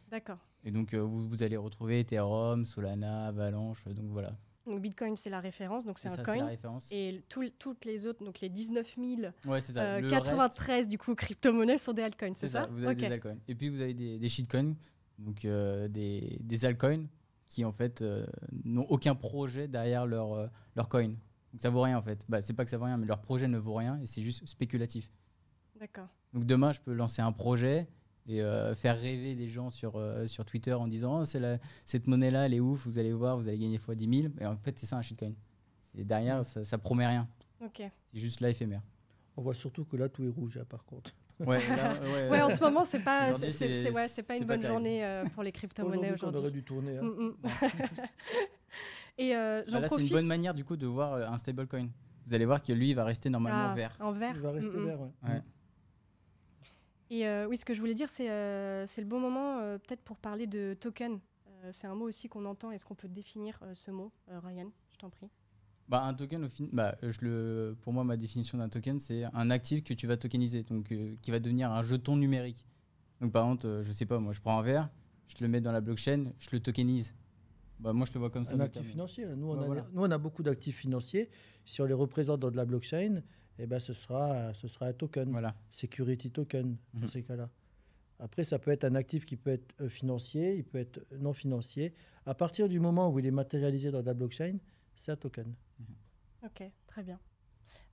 D'accord. Et donc vous allez retrouver Ethereum, Solana, Avalanche. Donc voilà. Donc Bitcoin, c'est la référence, donc c'est un coin. C'est la référence. Et toutes les autres, donc les 19 093 reste... du coup crypto-monnaies sont des altcoins, c'est ça ? Vous avez des altcoins. Et puis vous avez des shitcoins, donc des altcoins qui en fait n'ont aucun projet derrière leur coin. Donc ça vaut rien en fait. C'est pas que ça vaut rien, mais leur projet ne vaut rien et c'est juste spéculatif. D'accord. Donc demain, je peux lancer un projet et faire rêver des gens sur Twitter en disant cette monnaie-là, elle est ouf, vous allez voir, vous allez gagner x 10 000. Et en fait, c'est ça un shitcoin. Derrière, ça promet rien. Okay. C'est juste là éphémère. On voit surtout que là, tout est rouge, hein, par contre. Ouais, en ce moment, c'est pas une bonne journée pour les crypto-monnaies aujourd'hui. On aurait dû tourner. Hein. Et j'en profite. C'est une bonne manière du coup de voir un stablecoin. Vous allez voir que lui, il va rester normalement vert. En vert. Il va rester vert, ouais. Et oui, ce que je voulais dire, c'est le bon moment peut-être pour parler de token. C'est un mot aussi qu'on entend. Est-ce qu'on peut définir ce mot, Ryan ? Je t'en prie. Un token, pour moi, ma définition d'un token, c'est un actif que tu vas tokeniser, donc qui va devenir un jeton numérique. Donc par exemple, je sais pas, moi je prends un verre, je le mets dans la blockchain, je le tokenise. Moi je le vois comme ça. Un actif financier. Nous, on a beaucoup d'actifs financiers. Si on les représente dans de la blockchain, ce sera un token. Voilà. Security token, dans ces cas-là. Après, ça peut être un actif qui peut être financier, il peut être non financier. À partir du moment où il est matérialisé dans de la blockchain, c'est un token. Ok, très bien.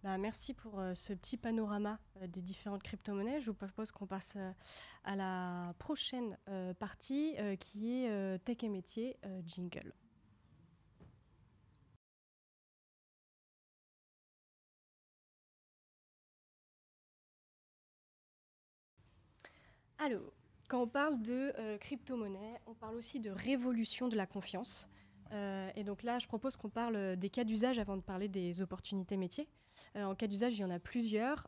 Merci pour ce petit panorama des différentes crypto-monnaies. Je vous propose qu'on passe à la prochaine partie qui est Tech et Métiers, Jingle. Alors, quand on parle de crypto-monnaie, on parle aussi de révolution de la confiance. Et donc là, je propose qu'on parle des cas d'usage avant de parler des opportunités métiers. En cas d'usage, il y en a plusieurs.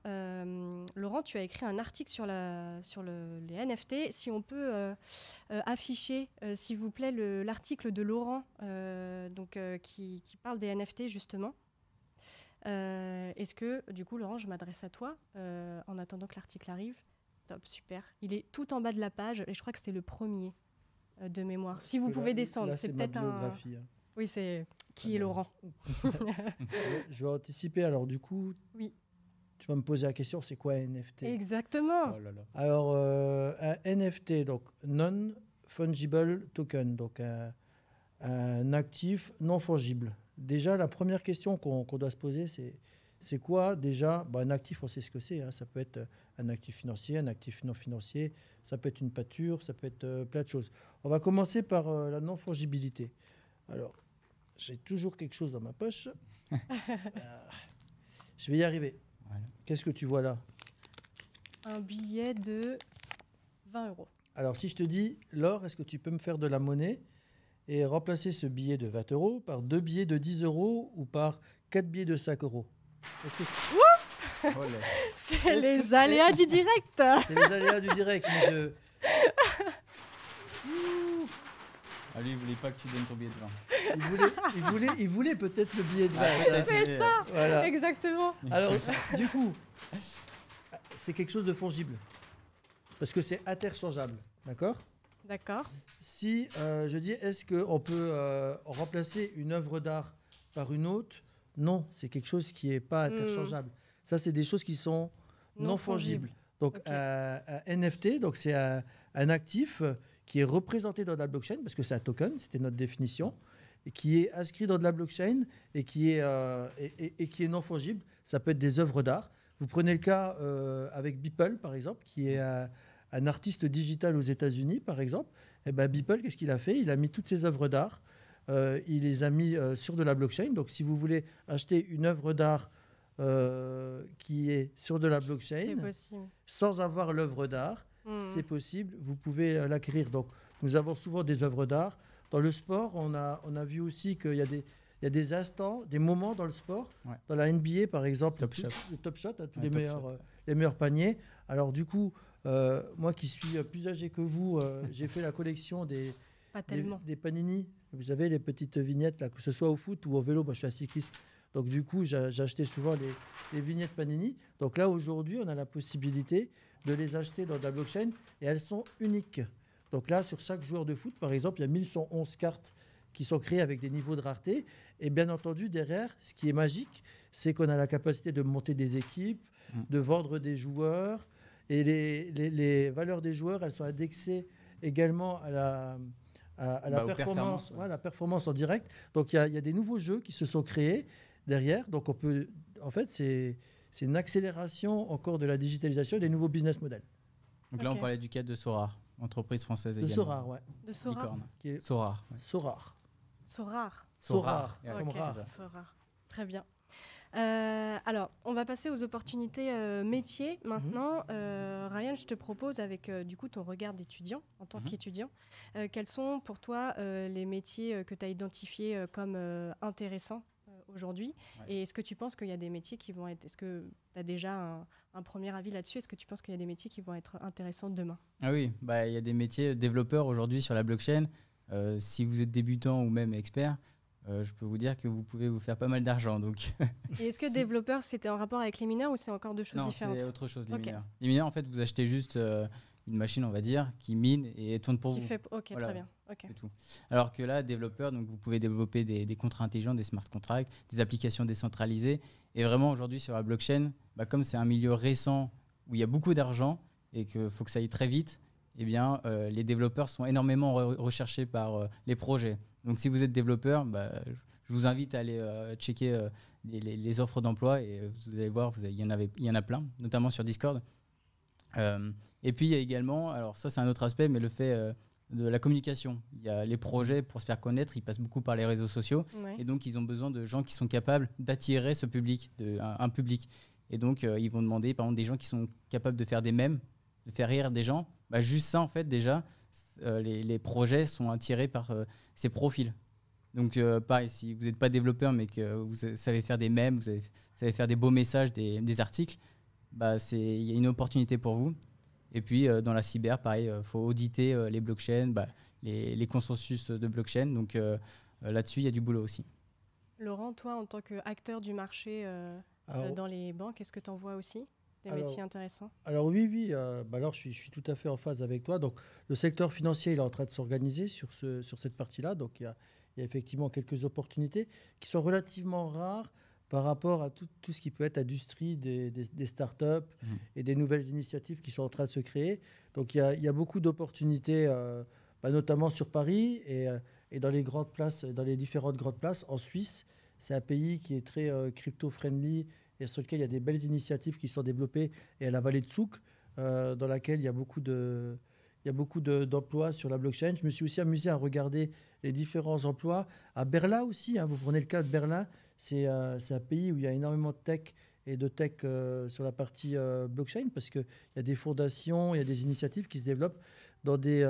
Laurent, tu as écrit un article sur les NFT. Si on peut afficher, s'il vous plaît, l'article de Laurent qui parle des NFT, justement. Est-ce que, du coup, Laurent, je m'adresse à toi en attendant que l'article arrive. Top, super. Il est tout en bas de la page et je crois que c'était le premier de mémoire. Si vous pouvez descendre, là, c'est peut-être un... Oui, c'est qui est Laurent. Je vais anticiper. Alors du coup, oui. Tu vas me poser la question, c'est quoi un NFT ? Exactement. Oh là là. Alors un NFT, donc non-fungible token, donc un actif non fungible. Déjà, la première question qu'on doit se poser, C'est quoi déjà? Un actif, on sait ce que c'est. Ça peut être un actif financier, un actif non financier, ça peut être une pâture, ça peut être plein de choses. On va commencer par la non-fongibilité. Alors, j'ai toujours quelque chose dans ma poche. Je vais y arriver. Voilà. Qu'est-ce que tu vois là? Un billet de 20 €. Alors, si je te dis, Laure, est-ce que tu peux me faire de la monnaie et remplacer ce billet de 20 € par 2 billets de 10 € ou par 4 billets de 5 €? Est-ce que C'est Est-ce les que- aléas du direct. c'est les aléas du direct, mais Ah, lui, il voulait pas que tu donnes ton billet de 20. il voulait peut-être le billet de 20. peut-être, C'est mais, ça. Voilà. Exactement. Alors, du coup, c'est quelque chose de fongible. Parce que c'est interchangeable. D'accord? D'accord. Si je dis, est-ce qu'on peut remplacer une œuvre d'art par une autre? Non, c'est quelque chose qui n'est pas interchangeable. Ça, c'est des choses qui sont non fongibles. Donc, Ok. un NFT, donc c'est un actif qui est représenté dans la blockchain, parce que c'est un token, c'était notre définition, et qui est inscrit dans de la blockchain et qui est non fongible. Ça peut être des œuvres d'art. Vous prenez le cas avec Beeple, par exemple, qui est un artiste digital aux États-Unis, par exemple. Et ben Beeple, qu'est-ce qu'il a fait? Il a mis toutes ses œuvres d'art, il les a mis sur de la blockchain. Donc, si vous voulez acheter une œuvre d'art qui est sur de la C'est blockchain, possible. sans avoir l'œuvre d'art, c'est possible, vous pouvez l'acquérir. Donc, nous avons souvent des œuvres d'art. Dans le sport, on a vu aussi qu'il y a des instants, des moments dans le sport. Ouais. Dans la NBA, par exemple, Top Shot. le Top Shot, tous Ouais, les, Top meilleurs, Shot, ouais. les meilleurs paniers. Alors, du coup, moi qui suis plus âgé que vous, j'ai fait la collection Pas tellement. des Panini. Vous savez, les petites vignettes, là, que ce soit au foot ou au vélo. Moi, je suis un cycliste. Donc, du coup, j'achetais souvent les vignettes Panini. Donc là, aujourd'hui, on a la possibilité de les acheter dans de la blockchain et elles sont uniques. Donc là, sur chaque joueur de foot, par exemple, il y a 1111 cartes qui sont créées avec des niveaux de rareté. Et bien entendu, derrière, ce qui est magique, c'est qu'on a la capacité de monter des équipes, de vendre des joueurs. Et les valeurs des joueurs, elles sont indexées également à la Aux performances, ouais. la performance en direct. Donc il y a des nouveaux jeux qui se sont créés derrière. Donc on peut, en fait, c'est une accélération encore de la digitalisation et des nouveaux business models. Donc là, on Ok. parlait du cas de Sorar, entreprise française De également. Sorar, ouais. De Sora. Licorne. Qui est Sorar. Ouais. Sorar. Sorar. Sorar, Ouais, comme Ok, rare. c'est ça. Sorar. Très bien. Alors, on va passer aux opportunités métiers maintenant. Ryan, je te propose, avec du coup ton regard d'étudiant, en tant qu'étudiant, quels sont pour toi les métiers que tu as identifiés comme intéressants aujourd'hui? Ouais. Et est-ce que tu penses qu'il y a des métiers qui vont être... Est-ce que tu as déjà un premier avis là-dessus? Est-ce que tu penses qu'il y a des métiers qui vont être intéressants demain? Ah oui, bah, il y a des métiers développeurs aujourd'hui sur la blockchain. Si vous êtes débutant ou même expert, je peux vous dire que vous pouvez vous faire pas mal d'argent. Donc. Et est-ce que développeur, c'était en rapport avec les mineurs ou c'est encore deux choses Non, différentes? c'est autre chose, les Ok. mineurs. Les mineurs, en fait, vous achetez juste une machine, on va dire, qui mine et tourne pour Qui vous. fait... Ok, Voilà. très bien. Ok. C'est tout. Alors que là, développeur, donc vous pouvez développer des contrats intelligents, des smart contracts, des applications décentralisées. Et vraiment, aujourd'hui, sur la blockchain, bah, comme c'est un milieu récent où il y a beaucoup d'argent et qu'il faut que ça aille très vite, eh bien, les développeurs sont énormément recherchés par les projets. Donc, si vous êtes développeur, bah, je vous invite à aller checker les offres d'emploi et vous allez voir, il y en a plein, notamment sur Discord. Et puis, il y a également, alors ça, c'est un autre aspect, mais le fait de la communication. Il y a les projets pour se faire connaître, ils passent beaucoup par les réseaux sociaux. Ouais. Et donc, ils ont besoin de gens qui sont capables d'attirer ce public, un public. Et donc, ils vont demander, par exemple, des gens qui sont capables de faire des mèmes, de faire rire des gens. Bah, juste ça, en fait, déjà, les projets sont attirés par ces profils. Donc, pareil, si vous n'êtes pas développeur, mais que vous savez faire des mèmes, vous savez faire des beaux messages, des articles, bah, il y a une opportunité pour vous. Et puis, dans la cyber, pareil, il faut auditer les blockchains, bah, les consensus de blockchain. Donc, là-dessus, il y a du boulot aussi. Laurent, toi, en tant qu'acteur du marché Alors, dans les banques, est-ce que tu en vois aussi des Alors- métiers intéressants? Alors oui, alors je suis tout à fait en phase avec toi. Donc le secteur financier il est en train de s'organiser sur cette partie-là. Donc il y a effectivement quelques opportunités qui sont relativement rares par rapport à tout ce qui peut être industrie des startups et des nouvelles initiatives qui sont en train de se créer. Donc il y a beaucoup d'opportunités, notamment sur Paris et dans les grandes places, dans les différentes grandes places. En Suisse, c'est un pays qui est très crypto-friendly et sur lequel il y a des belles initiatives qui sont développées, et à la vallée de Souk, dans laquelle il y a beaucoup d'emplois sur la blockchain. Je me suis aussi amusé à regarder les différents emplois. À Berlin aussi, hein, vous prenez le cas de Berlin, c'est un pays où il y a énormément de tech et de tech sur la partie blockchain, parce qu'il y a des fondations, il y a des initiatives qui se développent dans des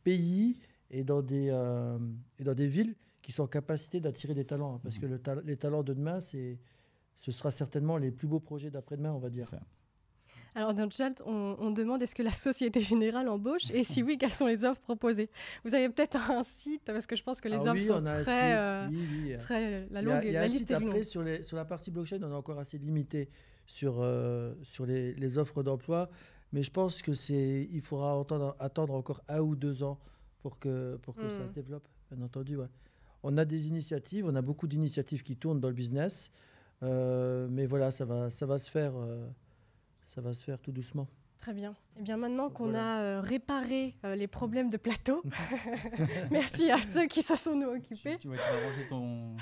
pays et dans des villes qui sont en capacité d'attirer des talents. Hein, parce que les talents de demain, ce sera certainement les plus beaux projets d'après-demain, on va dire. Alors dans le chat, on demande est-ce que la Société Générale embauche et si oui, quelles sont les offres proposées. Vous avez peut-être un site parce que je pense que les offres sont très la liste est longue. Après sur la partie blockchain, on est encore assez limité sur les offres d'emploi, mais je pense que il faudra attendre encore 1 ou 2 ans pour que ça se développe. Bien entendu, ouais. On a des initiatives, on a beaucoup d'initiatives qui tournent dans le business, mais voilà, ça va se faire. Ça va se faire tout doucement. Très bien. Et bien maintenant qu'on a réparé les problèmes de plateau, merci à ceux qui se sont occupés. Tu vas ranger ton...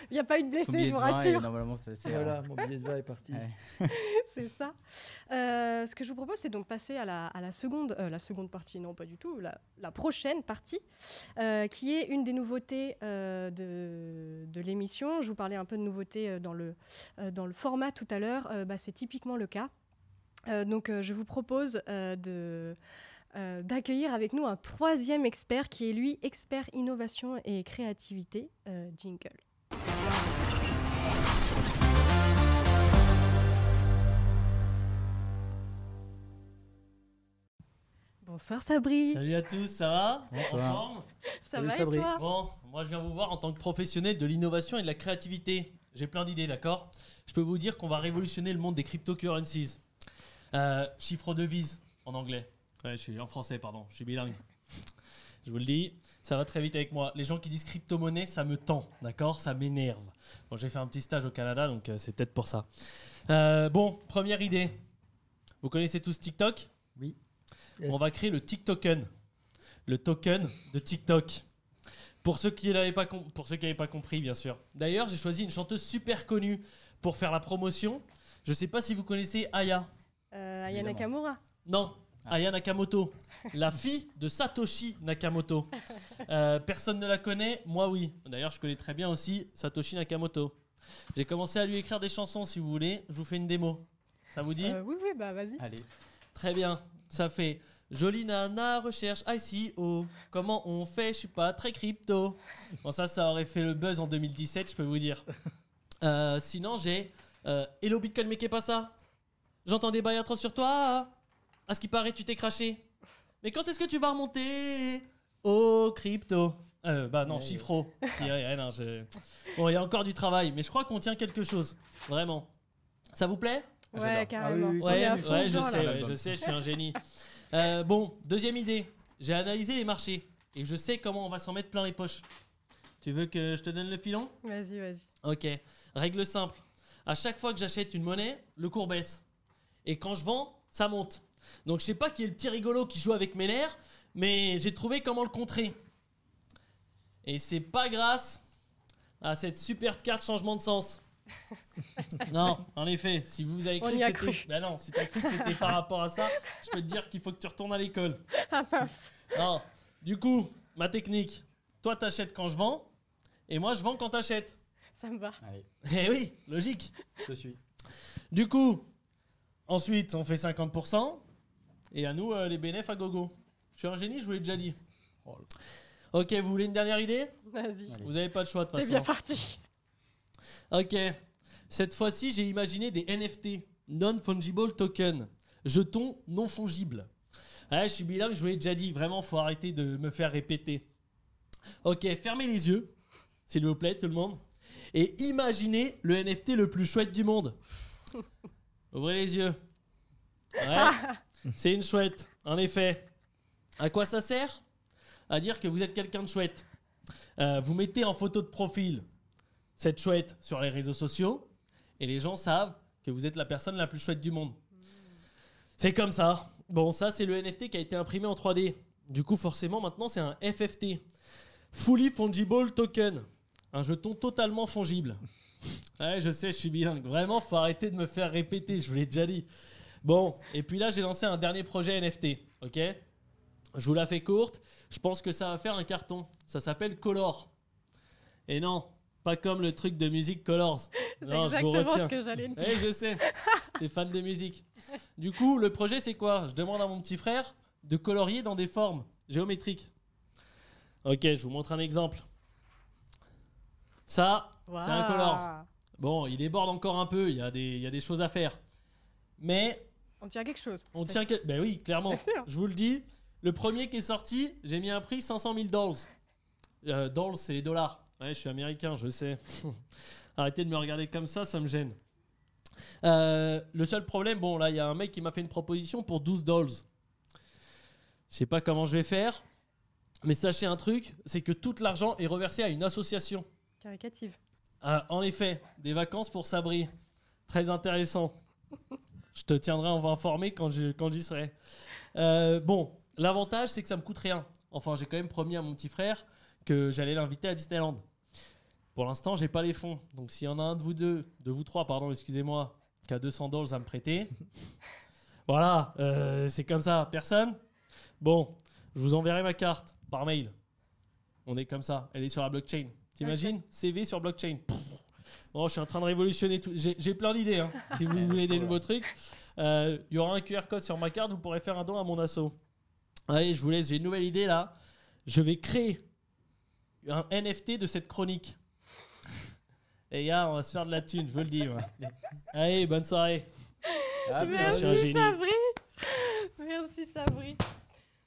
Il n'y a pas eu de blessés, je vous rassure. Normalement, voilà, mon billet de vin est parti. Ouais. C'est ça. Ce que je vous propose, c'est donc passer à la seconde partie, non pas du tout, la prochaine partie, qui est une des nouveautés de l'émission. Je vous parlais un peu de nouveautés dans le format tout à l'heure. C'est typiquement le cas. Donc, je vous propose d'accueillir avec nous un 3e expert qui est lui expert innovation et créativité, Jingle. Bonsoir Sabri. Salut à tous, ça va? Bonsoir. En forme? Ça va Sabri. et toi? Bon, moi je viens vous voir en tant que professionnel de l'innovation et de la créativité. J'ai plein d'idées, d'accord? Je peux vous dire qu'on va révolutionner le monde des cryptocurrencies. Chiffre devise en anglais. Ouais, je suis en français, pardon. Je suis bilingue. Je vous le dis, ça va très vite avec moi. Les gens qui disent crypto-monnaie, ça me tend, d'accord? Ça m'énerve. Bon, j'ai fait un petit stage au Canada, donc c'est peut-être pour ça. Bon, première idée. Vous connaissez tous TikTok? Oui. Yes. On va créer le TikToken. Le token de TikTok. Pour ceux qui n'avaient pas compris, bien sûr. D'ailleurs, j'ai choisi une chanteuse super connue pour faire la promotion. Je ne sais pas si vous connaissez Aya. Aya Nakamura. Non, Aya Nakamoto, la fille de Satoshi Nakamoto. Personne ne la connaît, moi oui. D'ailleurs, je connais très bien aussi Satoshi Nakamoto. J'ai commencé à lui écrire des chansons, si vous voulez. Je vous fais une démo. Ça vous dit? Oui, bah vas-y. Allez. Très bien. Ça fait jolie nana recherche ICO. Comment on fait? Je suis pas très crypto. Bon, ça aurait fait le buzz en 2017, je peux vous dire. Sinon, j'ai Hello Bitcoin, mais qu'est pas ça? J'entends des bails atroces sur toi. À ce qui paraît, tu t'es craché. Mais quand est-ce que tu vas remonter au crypto? Non, chiffro. Bon, il y a encore du travail, mais je crois qu'on tient quelque chose. Vraiment. Ça vous plaît? Ouais, carrément. Ah oui, Ouais, je sais, je suis un génie. Bon, deuxième idée. J'ai analysé les marchés et je sais comment on va s'en mettre plein les poches. Tu veux que je te donne le filon? Vas-y. Ok. Règle simple. À chaque fois que j'achète une monnaie, le cours baisse. Et quand je vends, ça monte. Donc je sais pas qui est le petit rigolo qui joue avec mes nerfs, mais j'ai trouvé comment le contrer. Et c'est pas grâce à cette super carte changement de sens. Non, en effet, si vous avez cru On y que a c'était... cru. Bah non, si t'as cru que c'était par rapport à ça, je peux te dire qu'il faut que tu retournes à l'école. Ah mince. Non, du coup, ma technique, toi t'achètes quand je vends, et moi je vends quand t'achètes. Ça me va. Allez, Eh oui, logique. je suis. Du coup, ensuite on fait 50%, et à nous les bénéfices à gogo. Je suis un génie, je vous l'ai déjà dit. Ok, vous voulez une dernière idée? Vas-y. Vous n'avez pas le choix de toute T'es façon. bien parti. Ok, cette fois-ci j'ai imaginé des NFT, Non-Fungible Token, jetons non fongibles. Ouais, je suis bilingue, je vous l'ai déjà dit, vraiment faut arrêter de me faire répéter. Ok, fermez les yeux, s'il vous plaît tout le monde, et imaginez le NFT le plus chouette du monde. Ouvrez les yeux. Ouais, c'est une chouette, en effet. À quoi ça sert? À dire que vous êtes quelqu'un de chouette. Vous mettez en photo de profil cette chouette sur les réseaux sociaux et les gens savent que vous êtes la personne la plus chouette du monde. C'est comme ça. Bon, ça, c'est le NFT qui a été imprimé en 3D. Du coup, forcément, maintenant, c'est un FFT. Fully Fungible Token. Un jeton totalement fongible. Ouais, je sais, je suis bilingue. Vraiment, faut arrêter de me faire répéter, je vous l'ai déjà dit. Bon, et puis là, j'ai lancé un dernier projet NFT, ok ? Je vous la fais courte. Je pense que ça va faire un carton. Ça s'appelle Color. Et non, pas comme le truc de musique Colors. C'est Non, je vous exactement retiens. ce que j'allais te dire. Eh, je sais, t'es fan de musique. Du coup, le projet, c'est quoi ? Je demande à mon petit frère de colorier dans des formes géométriques. Ok, je vous montre un exemple. Ça, c'est un Colors. Bon, il déborde encore un peu, il y a des choses à faire. Mais On tient quelque chose. on tient... Ben oui, clairement. Bien sûr. Je vous le dis, le premier qui est sorti, j'ai mis un prix 500 000 $. Dollars, c'est les dollars. Ouais, je suis américain, je sais. Arrêtez de me regarder comme ça me gêne. Le seul problème, bon, là, il y a un mec qui m'a fait une proposition pour 12 $. Je sais pas comment je vais faire, mais sachez un truc, c'est que tout l'argent est reversé à une association. Caricative. En effet, des vacances pour Sabri. Très intéressant. Je te tiendrai informé quand j'y serai. Bon, l'avantage, c'est que ça me coûte rien. Enfin, j'ai quand même promis à mon petit frère que j'allais l'inviter à Disneyland. Pour l'instant, j'ai pas les fonds. Donc, s'il y en a un de vous trois, excusez-moi, qui a 200 $ à me prêter, voilà, c'est comme ça. Personne ? Bon, je vous enverrai ma carte par mail. On est comme ça. Elle est sur la blockchain. T'imagines ? Ok. CV sur blockchain. Bon, je suis en train de révolutionner tout. J'ai plein d'idées. Hein. Si vous voulez des nouveaux trucs, il y aura un QR code sur ma carte. Vous pourrez faire un don à mon asso. Allez, je vous laisse. J'ai une nouvelle idée là. Je vais créer un NFT de cette chronique. Les gars, on va se faire de la thune, je vous le dis. Moi. Allez, bonne soirée. Ah, je suis un Merci génie. Sabri. Merci Sabri.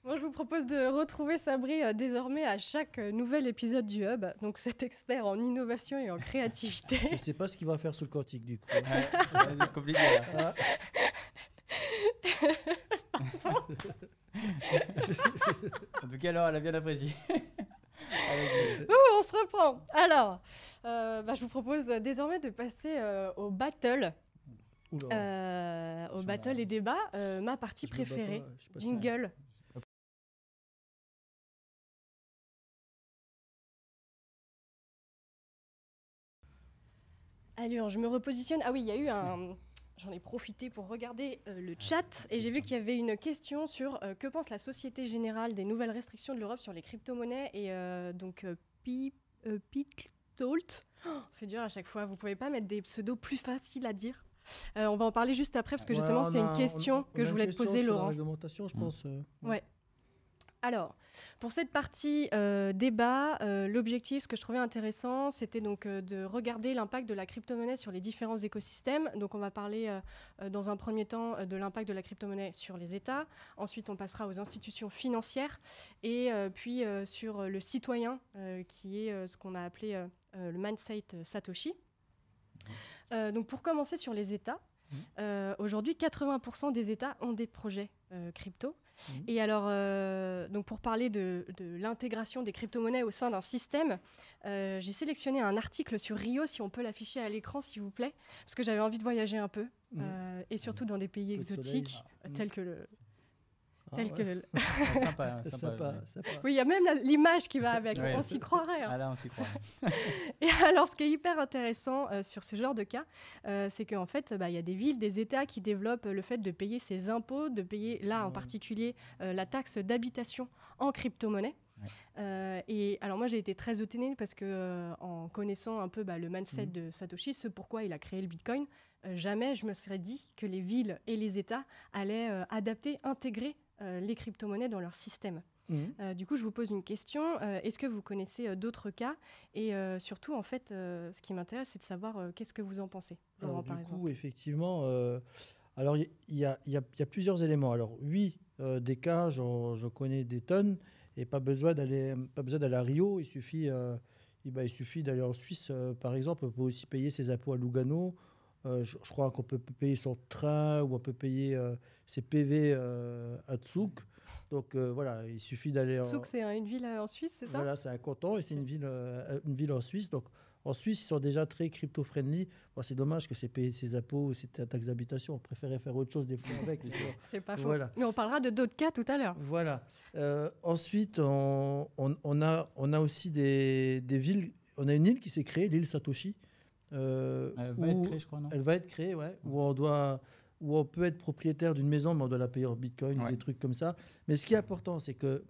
Bon, je vous propose de retrouver Sabri désormais à chaque nouvel épisode du Hub. Donc cet expert en innovation et en créativité. Je ne sais pas ce qu'il va faire sous le quantique du coup. Ouais, c'est compliqué là. Ah, En tout cas, alors, elle a bien apprécié. On se reprend. Alors, je vous propose désormais de passer au battle. oula. Au battle et débat. Ma partie Je me bats préférée, pas, je sais pas ça. jingle. Allez, je me repositionne. Ah oui, il y a eu un... J'en ai profité pour regarder le chat et j'ai vu qu'il y avait une question sur que pense la Société Générale des nouvelles restrictions de l'Europe sur les crypto-monnaies et Pittolt. C'est dur à chaque fois, vous pouvez pas mettre des pseudos plus faciles à dire. On va en parler juste après parce que Voilà, justement on c'est a- une question on que a je une voulais te question poser, sur la Laurent. réglementation, je pense. Ouais. Alors, pour cette partie débat, l'objectif, ce que je trouvais intéressant, c'était donc de regarder l'impact de la crypto-monnaie sur les différents écosystèmes. Donc, on va parler dans un premier temps de l'impact de la crypto-monnaie sur les États. Ensuite, on passera aux institutions financières et puis sur le citoyen, qui est ce qu'on a appelé le mindset Satoshi. Donc, pour commencer sur les États, aujourd'hui, 80% des États ont des projets crypto. Et alors, donc pour parler de l'intégration des crypto-monnaies au sein d'un système, j'ai sélectionné un article sur Rio, si on peut l'afficher à l'écran, s'il vous plaît, parce que j'avais envie de voyager un peu, et surtout dans des pays Un peu de exotiques, soleil. tels que le... Ah, tels que ouais. le- Sympa, C'est sympa. sympa, sympa. Oui, il y a même l'image qui va avec, Ouais. on s'y croirait. Hein. Ah là, on s'y croit. Et alors, ce qui est hyper intéressant sur ce genre de cas, c'est qu'en fait, il y a des villes, des États qui développent le fait de payer ses impôts, de payer, là en Ouais. particulier, la taxe d'habitation en crypto-monnaie. Et alors moi, j'ai été très étonnée parce que en connaissant un peu le mindset de Satoshi, ce pourquoi il a créé le Bitcoin, jamais je me serais dit que les villes et les États allaient adapter, intégrer les crypto-monnaies dans leur système. Du coup, je vous pose une question. Est-ce que vous connaissez d'autres cas ? Et surtout, en fait, ce qui m'intéresse, c'est de savoir qu'est-ce que vous en pensez, Laurent, Alors, par du exemple. coup, effectivement, alors il y a plusieurs éléments. Alors oui, des cas, j'en connais des tonnes, et pas besoin d'aller à Rio. Il suffit d'aller en Suisse, par exemple. On peut aussi payer ses impôts à Lugano. Je crois qu'on peut payer son train ou on peut payer ses PV à Zug. Donc voilà, il suffit d'aller en... Zug, c'est une ville en Suisse, c'est ça ? Voilà, c'est un canton et c'est une ville en Suisse. Donc, en Suisse, ils sont déjà très crypto-friendly. Bon, c'est dommage que c'est payer ses impôts ou ses taxes d'habitation. On préférait faire autre chose des fois avec. C'est pas faux. Voilà. Mais on parlera de d'autres cas tout à l'heure. Voilà. Ensuite, on a aussi des villes. On a une île qui s'est créée, l'île Satoshi, Elle va être créée, je crois, non? Elle va être créée, ouais, où on peut être propriétaire d'une maison, mais on doit la payer en bitcoin, Ouais. des trucs comme ça. Mais ce qui est important, c'est que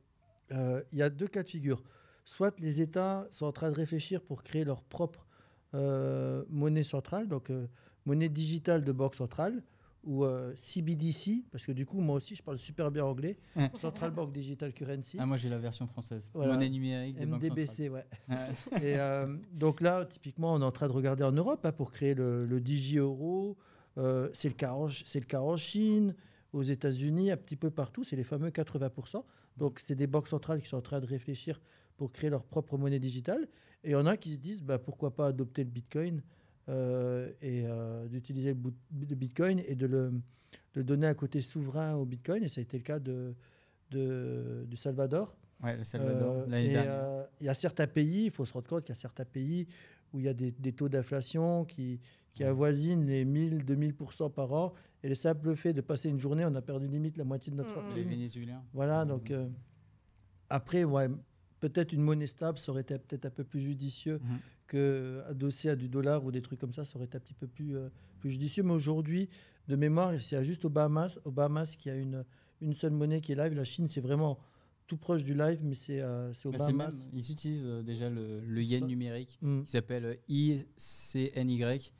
il y a 2 cas de figure. Soit les États sont en train de réfléchir pour créer leur propre monnaie centrale, donc monnaie digitale de banque centrale, ou CBDC, parce que du coup, moi aussi, je parle super bien anglais. Ouais. Central Bank Digital Currency. Ah, moi j'ai la version française. Voilà. Monnaie numérique des banques MDBC, ouais. centrales. Et donc là, typiquement, on est en train de regarder en Europe pour créer le Digi-Euro. C'est le cas en Chine, aux États-Unis, un petit peu partout. C'est les fameux 80%. Donc, c'est des banques centrales qui sont en train de réfléchir pour créer leur propre monnaie digitale. Et il y en a qui se disent, pourquoi pas adopter le Bitcoin et d'utiliser le Bitcoin et de le donner un côté souverain au Bitcoin. Et ça a été le cas du Salvador. Ouais, le Salvador, Et l'année dernière. il y a certains pays, il faut se rendre compte qu'il y a certains pays où il y a des taux d'inflation qui avoisinent les 1000-2000% par an. Et le simple fait de passer une journée, on a perdu limite la moitié de notre Les fortune. Vénézuéliens. Voilà, donc après, ouais, peut-être une monnaie stable, ça aurait été peut-être un peu plus judicieux qu'adossé à du dollar ou des trucs comme ça aurait été un petit peu plus judicieux. Mais aujourd'hui, de mémoire, c'est juste aux Bahamas qu'il y a une seule monnaie qui est live. La Chine, c'est vraiment tout proche du live, mais c'est aux Bahamas. Ils utilisent déjà le yen Ça. numérique Mm. qui s'appelle ICNY.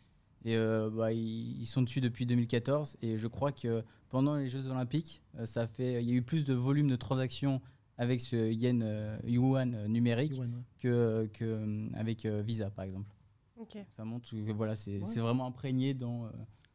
Et ils sont dessus depuis 2014. Et je crois que pendant les Jeux Olympiques, il y a eu plus de volume de transactions avec ce yuan numérique Yuan, ouais. qu'avec Visa, par exemple. Ok. Ça montre que voilà, c'est Ouais. vraiment imprégné dans.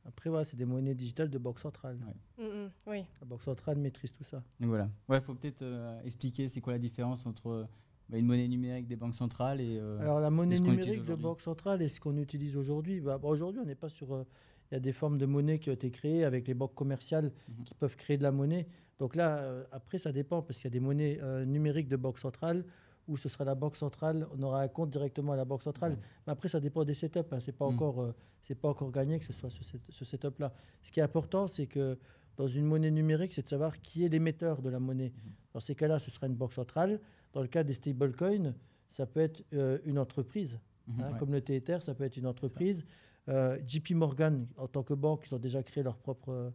Après, voilà, c'est des monnaies digitales de banque centrale. Ouais. Oui. La banque centrale maîtrise tout ça. Donc voilà. Ouais, faut peut-être expliquer c'est quoi la différence entre une monnaie numérique des banques centrales et. Alors, la monnaie ce qu'on numérique utilise de aujourd'hui. banque centrale et ce qu'on utilise aujourd'hui, aujourd'hui, on n'est pas sur. Il y a des formes de monnaie qui ont été créées avec les banques commerciales qui peuvent créer de la monnaie. Donc là, après, ça dépend parce qu'il y a des monnaies numériques de banque centrale où ce sera la banque centrale, on aura un compte directement à la banque centrale. Mais après, ça dépend des setups. C'est pas encore gagné que ce soit ce setup-là. Ce qui est important, c'est que dans une monnaie numérique, c'est de savoir qui est l'émetteur de la monnaie. Dans ces cas-là, ce sera une banque centrale. Dans le cas des stablecoins, ça peut être une entreprise. Ouais. Comme le Tether, ça peut être une entreprise. JP Morgan, en tant que banque, ils ont déjà créé leur propre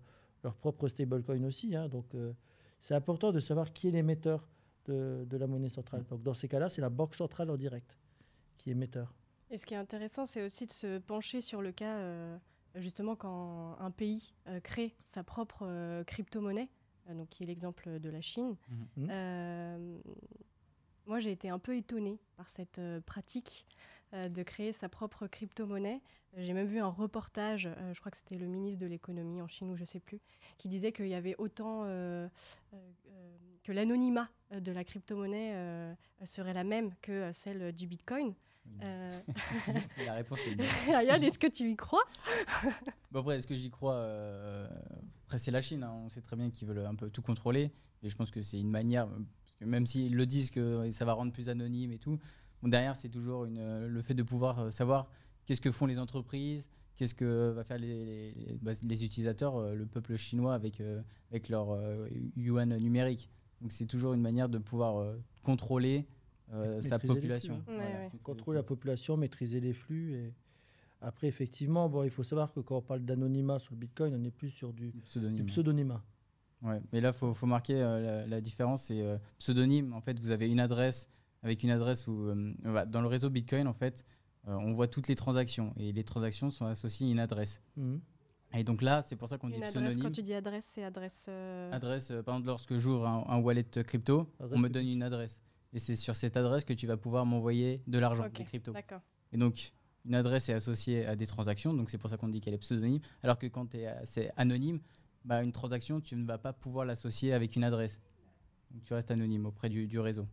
stablecoin aussi. Donc, c'est important de savoir qui est l'émetteur de la monnaie centrale. Donc, dans ces cas-là, c'est la banque centrale en direct qui est émetteur. Et ce qui est intéressant, c'est aussi de se pencher sur le cas, justement, quand un pays crée sa propre crypto-monnaie, donc qui est l'exemple de la Chine. Moi, j'ai été un peu étonnée par cette pratique de créer sa propre crypto-monnaie. J'ai même vu un reportage, je crois que c'était le ministre de l'économie en Chine ou je ne sais plus, qui disait qu'il y avait autant que l'anonymat de la crypto-monnaie serait la même que celle du Bitcoin. La réponse est non. Ayane, est-ce que tu y crois? Bon, après, est-ce que j'y crois Après, c'est la Chine. On sait très bien qu'ils veulent un peu tout contrôler. Et je pense que c'est une manière, parce que même s'ils le disent que ça va rendre plus anonyme et tout, bon, derrière, c'est toujours le fait de pouvoir savoir qu'est-ce que font les entreprises, qu'est-ce que va faire les utilisateurs, le peuple chinois avec leur yuan numérique. Donc, c'est toujours une manière de pouvoir contrôler sa Maîtriser les population. flux, Ouais, ouais. Contrôler la population, maîtriser les flux. Et après, effectivement, il faut savoir que quand on parle d'anonymat sur le Bitcoin, on est plus sur du pseudonymat. Ouais, mais là, faut marquer la différence. C'est pseudonyme. En fait, vous avez une adresse avec une adresse où, dans le réseau Bitcoin, en fait, on voit toutes les transactions et les transactions sont associées à une adresse. Et donc là, c'est pour ça qu'on dit Une adresse, pseudonyme. quand tu dis adresse, c'est adresse... Adresse, par exemple, lorsque j'ouvre un wallet crypto, Adresse on me publique. donne une adresse. Et c'est sur cette adresse que tu vas pouvoir m'envoyer de l'argent, Ok, des cryptos. d'accord. Et donc, une adresse est associée à des transactions, donc c'est pour ça qu'on dit qu'elle est pseudonyme. Alors que quand c'est anonyme, une transaction, tu ne vas pas pouvoir l'associer avec une adresse. Donc, tu restes anonyme auprès du réseau.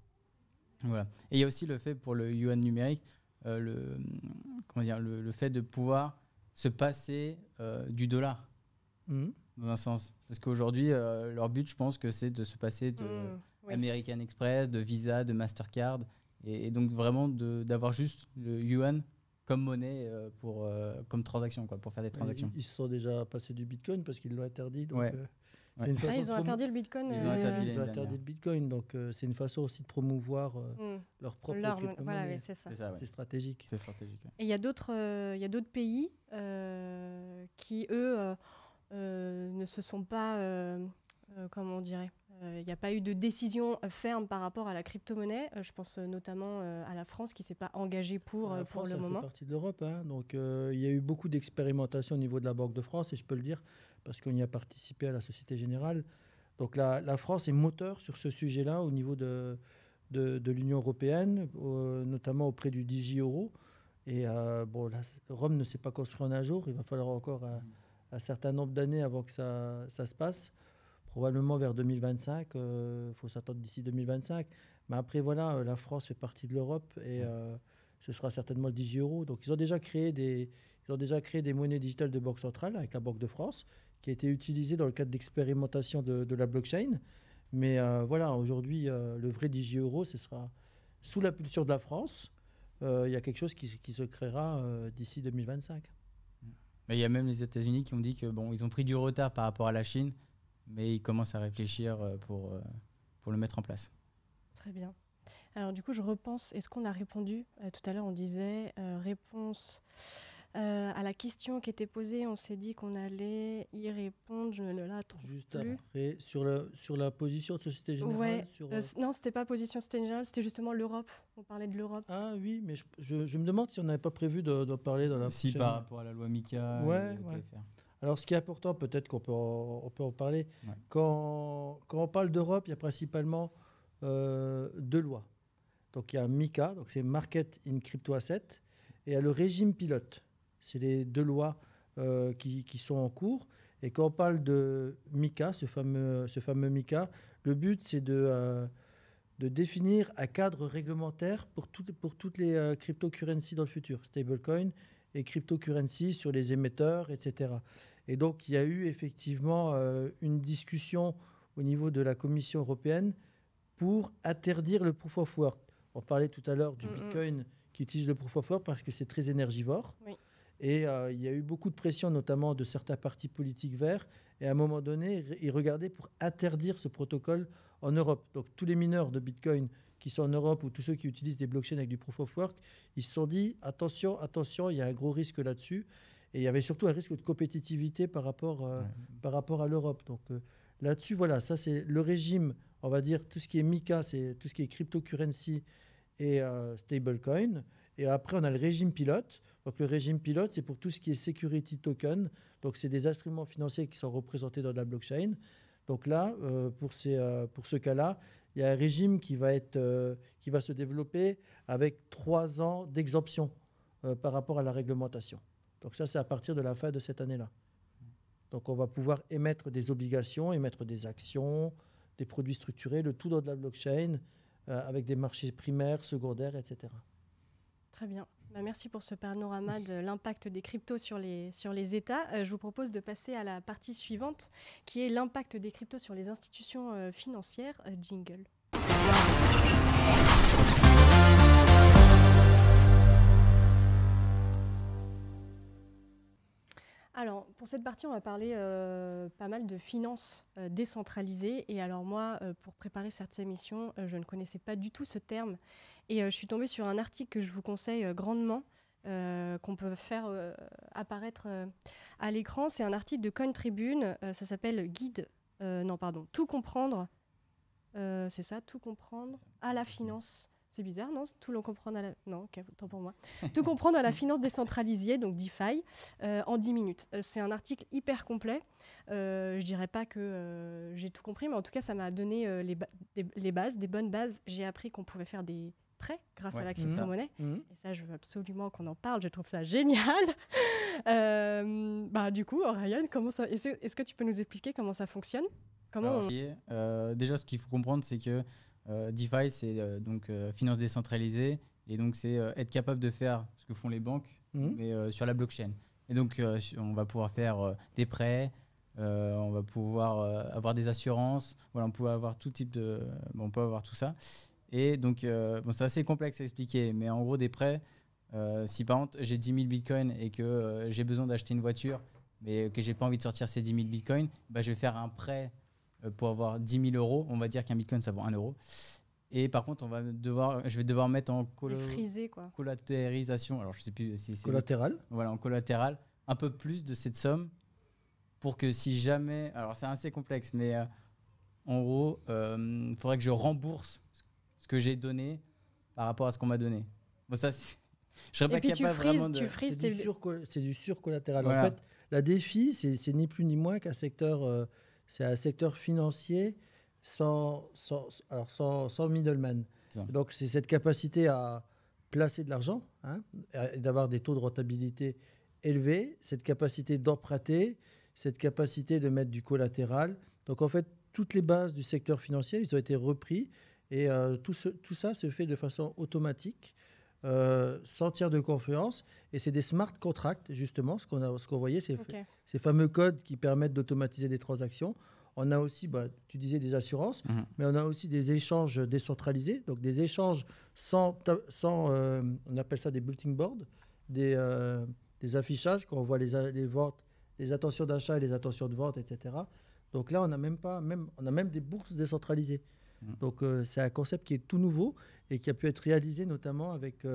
Voilà. Et il y a aussi le fait pour le yuan numérique, le fait de pouvoir se passer du dollar, dans un sens. Parce qu'aujourd'hui, leur but, je pense que c'est de se passer de Oui. American Express, de Visa, de Mastercard, et donc vraiment d'avoir juste le yuan comme monnaie comme transaction, pour faire des transactions. Ils se sont déjà passés du Bitcoin parce qu'ils l'ont interdit. Donc, Ouais. C'est une façon Ils ont interdit le Bitcoin. Ils ont interdit Ils ont interdit le Bitcoin, donc c'est une façon aussi de promouvoir leur propre crypto-monnaie. Voilà, c'est ça. C'est ça, ouais. C'est stratégique. C'est stratégique. Ouais. Et il y a d'autres pays qui, eux, ne se sont pas, comment on dirait, il n'y a pas eu de décision ferme par rapport à la crypto-monnaie. Je pense notamment à la France qui ne s'est pas engagée pour La le France, moment. fait partie de l'Europe, hein, donc il y a eu beaucoup d'expérimentation au niveau de la Banque de France, et je peux le dire parce qu'on y a participé à la Société Générale. Donc la France est moteur sur ce sujet-là au niveau de l'Union européenne, notamment auprès du DigiEuro. Et Rome ne s'est pas construit en un jour, il va falloir encore un certain nombre d'années avant que ça se passe. Probablement vers 2025, faut s'attendre d'ici 2025. Mais après, voilà, la France fait partie de l'Europe et ce sera certainement le DigiEuro. Donc, ils ont déjà créé des monnaies digitales de banque centrale avec la Banque de France, qui a été utilisée dans le cadre d'expérimentation de la blockchain. Mais voilà, aujourd'hui, le vrai DigiEuro, ce sera sous l'impulsion de la France. Il y a quelque chose qui se créera d'ici 2025. Mais il y a même les États-Unis qui ont dit que ils ont pris du retard par rapport à la Chine, mais ils commencent à réfléchir pour le mettre en place. Très bien. Alors du coup, je repense, est-ce qu'on a répondu tout à l'heure, on disait réponse à la question qui était posée, on s'est dit qu'on allait y répondre, je ne la trouve Juste plus. après, sur la position de Société Générale. Ouais, sur, non, c'était pas position Société Générale, c'était justement l'Europe. On parlait de l'Europe. Ah oui, mais je me demande si on n'avait pas prévu d'en parler dans la Si prochaine. par rapport à la loi MiCA. Ouais, et ouais. TFR. Alors, ce qui est important, peut-être qu'on peut en parler. Ouais. Quand on parle d'Europe, il y a principalement deux lois. Donc, il y a MiCA, donc c'est Market in Crypto Asset, et il y a le régime pilote. C'est les deux lois qui sont en cours. Et quand on parle de MiCA, ce fameux MiCA, le but, c'est de définir un cadre réglementaire pour toutes les cryptocurrencies dans le futur, stablecoin et cryptocurrency sur les émetteurs, etc. Et donc, il y a eu effectivement une discussion au niveau de la Commission européenne pour interdire le proof of work. On parlait tout à l'heure du Bitcoin qui utilise le proof of work parce que c'est très énergivore. Oui. Et il y a eu beaucoup de pression, notamment de certains partis politiques verts. Et à un moment donné, ils regardaient pour interdire ce protocole en Europe. Donc, tous les mineurs de Bitcoin qui sont en Europe ou tous ceux qui utilisent des blockchains avec du proof of work, ils se sont dit attention, il y a un gros risque là-dessus. Et il y avait surtout un risque de compétitivité par rapport à l'Europe. Donc là-dessus, voilà, ça c'est le régime, on va dire, tout ce qui est MiCA, c'est tout ce qui est cryptocurrency et stablecoin. Et après, on a le régime pilote. Donc le régime pilote, c'est pour tout ce qui est security token. Donc c'est des instruments financiers qui sont représentés dans la blockchain. Donc là, pour ce cas-là, il y a un régime qui va se développer avec 3 ans d'exemption par rapport à la réglementation. Donc ça, c'est à partir de la fin de cette année-là. Donc on va pouvoir émettre des obligations, émettre des actions, des produits structurés, le tout dans de la blockchain, avec des marchés primaires, secondaires, etc. Très bien. Merci pour ce panorama de l'impact des cryptos sur les États. Je vous propose de passer à la partie suivante, qui est l'impact des cryptos sur les institutions financières. Jingle. Alors, pour cette partie, on va parler pas mal de finances décentralisées. Et alors moi, pour préparer cette émission, je ne connaissais pas du tout ce terme. Et je suis tombée sur un article que je vous conseille grandement, qu'on peut faire apparaître à l'écran. C'est un article de Coin Tribune. Ça s'appelle Tout comprendre. C'est ça, tout comprendre à la finance. C'est bizarre, non? Tout le comprendre à la... Non, ok, tant pour moi. Tout comprendre à la finance décentralisée, donc DeFi, en 10 minutes. C'est un article hyper complet. Je dirais pas que j'ai tout compris, mais en tout cas, ça m'a donné les bases, des bonnes bases. J'ai appris qu'on pouvait faire des prêts grâce à la crypto-monnaie. Et ça, je veux absolument qu'on en parle. Je trouve ça génial. Du coup, Ryan, est-ce que tu peux nous expliquer comment ça fonctionne? Déjà, ce qu'il faut comprendre, c'est que DeFi, c'est donc finance décentralisée. Et donc, c'est être capable de faire ce que font les banques, mais sur la blockchain. Et donc, on va pouvoir faire des prêts, on va pouvoir avoir des assurances. Voilà, on peut avoir tout type de... on peut avoir tout ça. Et donc, c'est assez complexe à expliquer. Mais en gros, des prêts, si par exemple, j'ai 10 000 bitcoins et que j'ai besoin d'acheter une voiture, mais que je n'ai pas envie de sortir ces 10 000 bitcoins, je vais faire un prêt pour avoir 10 000 euros. On va dire qu'un bitcoin, ça vaut 1 euro. Et par contre, je vais devoir mettre en frisé, quoi. collatérisation. Alors, je sais plus si c'est Collatéral. voilà, en collatéral, un peu plus de cette somme pour que si jamais. Alors, c'est assez complexe, mais en gros, il faudrait que je rembourse ce que j'ai donné par rapport à ce qu'on m'a donné. Bon, ça, je serais pas capable vraiment de. C'est du surcollatéral. Voilà. En fait, la DeFi, c'est ni plus ni moins qu'un secteur, c'est un secteur financier sans middleman. Donc, c'est cette capacité à placer de l'argent, hein, et d'avoir des taux de rentabilité élevés, cette capacité d'emprunter, cette capacité de mettre du collatéral. Donc, en fait, toutes les bases du secteur financier, ils ont été repris et tout ça se fait de façon automatique, sans tiers de confiance. Et c'est des smart contracts, justement, ce qu'on voyait, ces fameux codes qui permettent d'automatiser des transactions. On a aussi, tu disais, des assurances, mais on a aussi des échanges décentralisés, donc des échanges sans on appelle ça des bulletin boards, des affichages, quand on voit les ventes, les intentions d'achat et les intentions de vente, etc. Donc là, on a même des bourses décentralisées. Donc c'est un concept qui est tout nouveau et qui a pu être réalisé notamment avec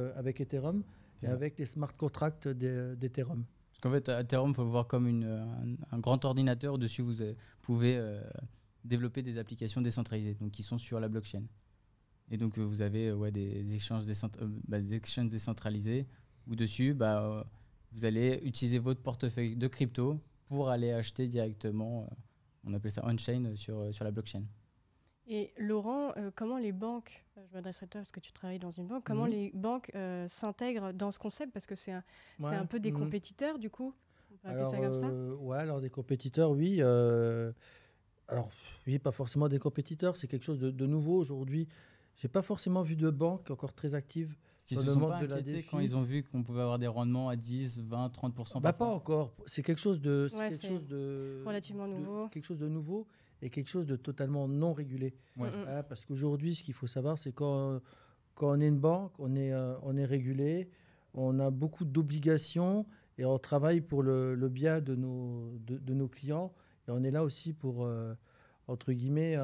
Ethereum et avec les smart contracts d'Ethereum. Parce qu'en fait, Ethereum, il faut le voir comme un grand ordinateur. Au-dessus, vous pouvez développer des applications décentralisées, donc qui sont sur la blockchain. Et donc, vous avez des échanges décentralisés où dessus, vous allez utiliser votre portefeuille de crypto pour aller acheter directement, on appelle ça on-chain, sur la blockchain. Et Laurent, comment les banques, je m'adresserai à toi parce que tu travailles dans une banque, comment les banques s'intègrent dans ce concept? Parce que c'est un peu des compétiteurs, du coup, on peut appeler ça comme ça. Alors des compétiteurs, oui. Alors, oui, pas forcément des compétiteurs, c'est quelque chose de nouveau aujourd'hui. Je n'ai pas forcément vu de banque encore très active. Ils se sont pas inquiétés quand ils ont vu qu'on pouvait avoir des rendements à 10, 20, 30%? Pas encore. C'est quelque chose de relativement nouveau. Quelque chose de nouveau et quelque chose de totalement non régulé. Parce qu'aujourd'hui, ce qu'il faut savoir, c'est quand on est une banque, on est régulé, on a beaucoup d'obligations et on travaille pour le bien de nos clients. Et on est là aussi pour, entre guillemets,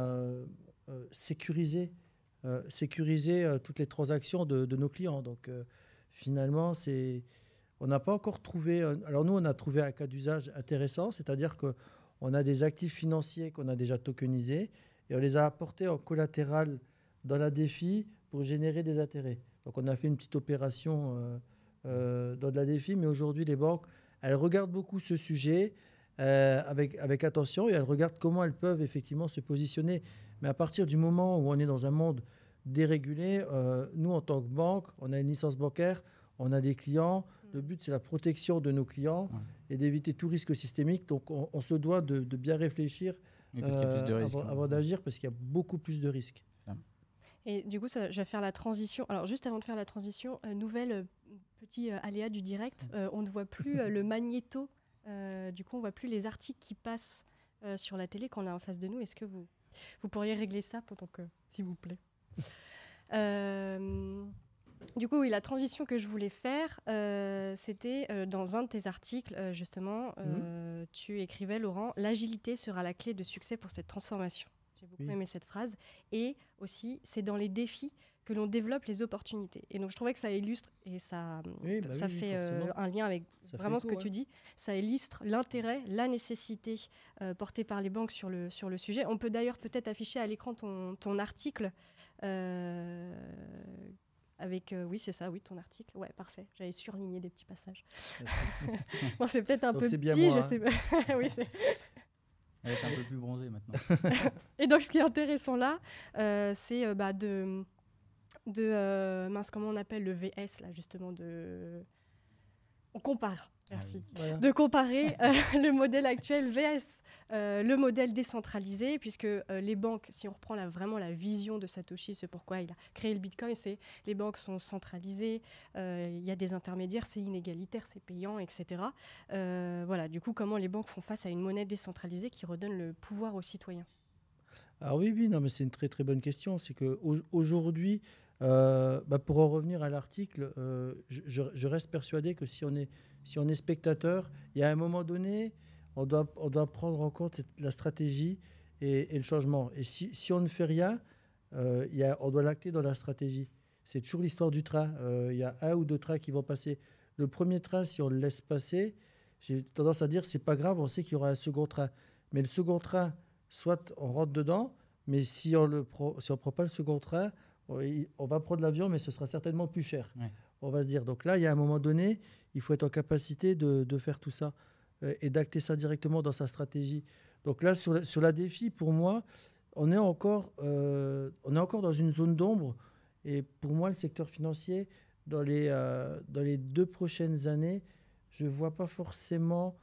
sécuriser toutes les transactions de nos clients. Donc, finalement, on n'a pas encore trouvé... Alors, nous, on a trouvé un cas d'usage intéressant, c'est-à-dire qu'on a des actifs financiers qu'on a déjà tokenisés et on les a apportés en collatéral dans la DeFi pour générer des intérêts. Donc, on a fait une petite opération dans de la DeFi, mais aujourd'hui, les banques, elles regardent beaucoup ce sujet avec attention et elles regardent comment elles peuvent effectivement se positionner. Mais à partir du moment où on est dans un monde dérégulé, nous, en tant que banque, on a une licence bancaire, on a des clients. Le but, c'est la protection de nos clients et d'éviter tout risque systémique. Donc, on se doit de bien réfléchir avant d'agir parce qu'il y a beaucoup plus de risques. Et du coup, je vais faire la transition. Alors, juste avant de faire la transition, petit aléa du direct, on ne voit plus le magnéto. Du coup, on ne voit plus les articles qui passent sur la télé qu'on a en face de nous. Est-ce que vous pourriez régler ça pendant que, s'il vous plaît. Du coup, oui, la transition que je voulais faire, c'était dans un de tes articles, justement, tu écrivais, Laurent, « L'agilité sera la clé de succès pour cette transformation ». J'ai beaucoup aimé cette phrase. Et aussi, c'est dans les défis que l'on développe les opportunités. Et donc, je trouvais que ça illustre, et ça fait un lien avec vraiment ce que tu dis, ça illustre l'intérêt, la nécessité portée par les banques sur le sujet. On peut d'ailleurs peut-être afficher à l'écran ton article avec... oui, c'est ça, oui, ton article. Ouais, parfait. J'avais surligné des petits passages. Bon, c'est peut-être un peu petit, je sais pas. Oui, c'est... Elle est un peu plus bronzée maintenant. Et donc, ce qui est intéressant là, c'est mince, comment on appelle le VS, là, justement, on compare, merci. Voilà. De comparer le modèle actuel VS, le modèle décentralisé, puisque les banques, si on reprend vraiment la vision de Satoshi, c'est pourquoi il a créé le Bitcoin, c'est les banques sont centralisées, il y a des intermédiaires, c'est inégalitaire, c'est payant, etc. Voilà, du coup, comment les banques font face à une monnaie décentralisée qui redonne le pouvoir aux citoyens? Alors oui, non, mais c'est une très très bonne question. C'est qu'aujourd'hui, pour en revenir à l'article, je reste persuadé que si on est spectateur, il y a un moment donné, on doit prendre en compte la stratégie et le changement. Et si on ne fait rien, on doit l'acter dans la stratégie. C'est toujours l'histoire du train. Il y a un ou deux trains qui vont passer. Le premier train, si on le laisse passer, j'ai tendance à dire c'est pas grave, on sait qu'il y aura un second train. Mais le second train, soit on rentre dedans, mais si on ne prend pas le second train, on va prendre l'avion, mais ce sera certainement plus cher. Ouais. On va se dire. Donc là, il y a un moment donné, il faut être en capacité de faire tout ça et d'acter ça directement dans sa stratégie. Donc là, sur la défi, pour moi, on est encore dans une zone d'ombre. Et pour moi, le secteur financier, dans les 2 prochaines années, je ne vois pas forcément,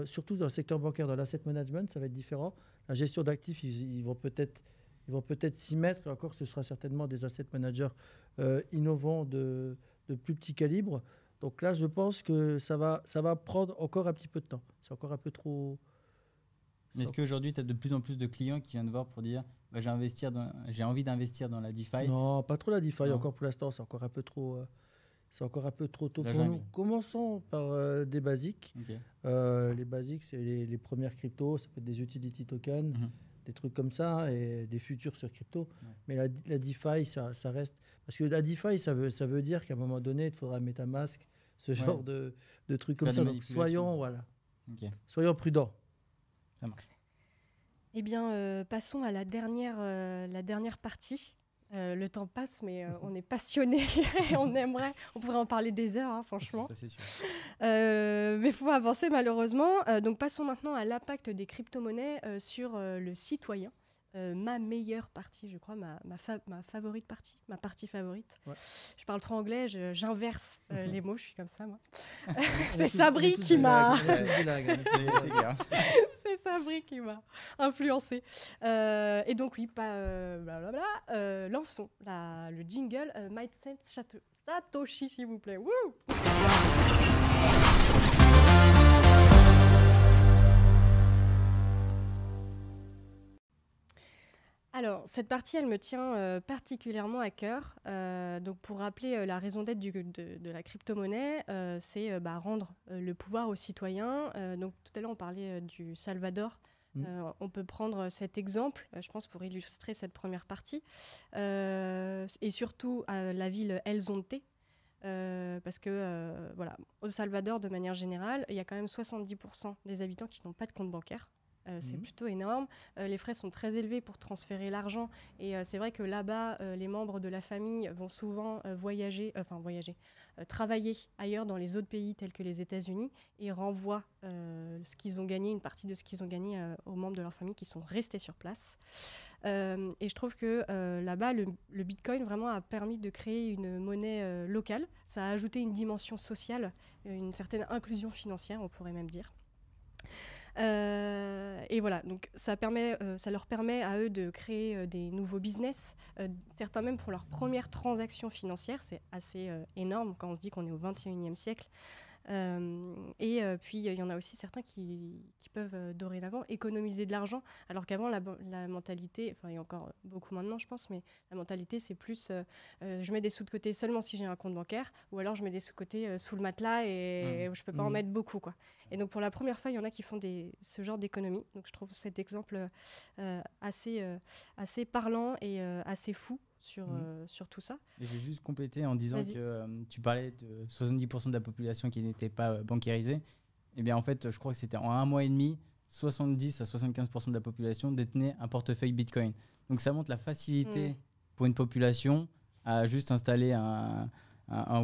surtout dans le secteur bancaire, dans l'asset management, ça va être différent. La gestion d'actifs, ils vont peut-être s'y mettre. Et encore, ce sera certainement des asset managers innovants de plus petit calibre. Donc là, je pense que ça va prendre encore un petit peu de temps. C'est encore un peu trop... Mais est-ce qu'aujourd'hui, tu as de plus en plus de clients qui viennent te voir pour dire j'ai envie d'investir dans la DeFi? Non, pas trop la DeFi encore pour l'instant. C'est encore un peu trop tôt pour nous. Commençons par des basiques. Okay. Les basiques, c'est les premières cryptos. Ça peut être des utility tokens, des trucs comme ça, et des futurs sur crypto. Ouais. Mais la DeFi, ça reste... Parce que la DeFi, ça veut dire qu'à un moment donné, il faudra un MetaMask, ce genre de trucs comme ça. Donc soyons prudents. Ça marche. Eh bien, passons à la dernière partie. Le temps passe, mais on est passionnés. On pourrait en parler des heures, hein, franchement. Ça, c'est sûr. Mais il faut avancer, malheureusement. Donc, passons maintenant à l'impact des crypto-monnaies sur le citoyen. Ma meilleure partie, je crois, ma favorite partie, ma partie favorite. Ouais. Je parle trop anglais, j'inverse les mots, je suis comme ça, moi. C'est Sabri qui m'a... C'est Sabri qui m'a influencée. Et donc, oui, lançons le jingle Mindset Satoshi, s'il vous plaît. Wouh! Alors, cette partie, elle me tient particulièrement à cœur. Donc, pour rappeler la raison d'être de la crypto-monnaie, c'est rendre le pouvoir aux citoyens. Donc, tout à l'heure, on parlait du Salvador. On peut prendre cet exemple, je pense, pour illustrer cette première partie. Et surtout, à la ville El Zonte. Parce que, au Salvador, de manière générale, il y a quand même 70% des habitants qui n'ont pas de compte bancaire. C'est plutôt énorme. Les frais sont très élevés pour transférer l'argent. Et c'est vrai que là-bas, les membres de la famille vont souvent travailler ailleurs dans les autres pays tels que les États-Unis et renvoient ce qu'ils ont gagné, une partie de ce qu'ils ont gagné aux membres de leur famille qui sont restés sur place. Et je trouve que là-bas, le Bitcoin vraiment a permis de créer une monnaie locale. Ça a ajouté une dimension sociale, une certaine inclusion financière, on pourrait même dire. Et voilà, donc ça leur permet à eux de créer des nouveaux business. Certains même font leur première transaction financière, c'est assez énorme quand on se dit qu'on est au 21e siècle. Puis il y en a aussi certains qui peuvent dorénavant économiser de l'argent, alors qu'avant la mentalité, enfin il y a encore beaucoup maintenant je pense, mais la mentalité c'est plus je mets des sous de côté seulement si j'ai un compte bancaire, ou alors je mets des sous de côté sous le matelas et je peux pas en mettre beaucoup, quoi. Et donc pour la première fois il y en a qui font ce genre d'économie, donc je trouve cet exemple assez parlant et assez fou sur tout ça. Et je vais juste compléter en disant que tu parlais de 70% de la population qui n'était pas bancarisée. Et bien en fait, je crois que c'était en un mois et demi, 70 à 75% de la population détenait un portefeuille Bitcoin. Donc ça montre la facilité pour une population à juste installer un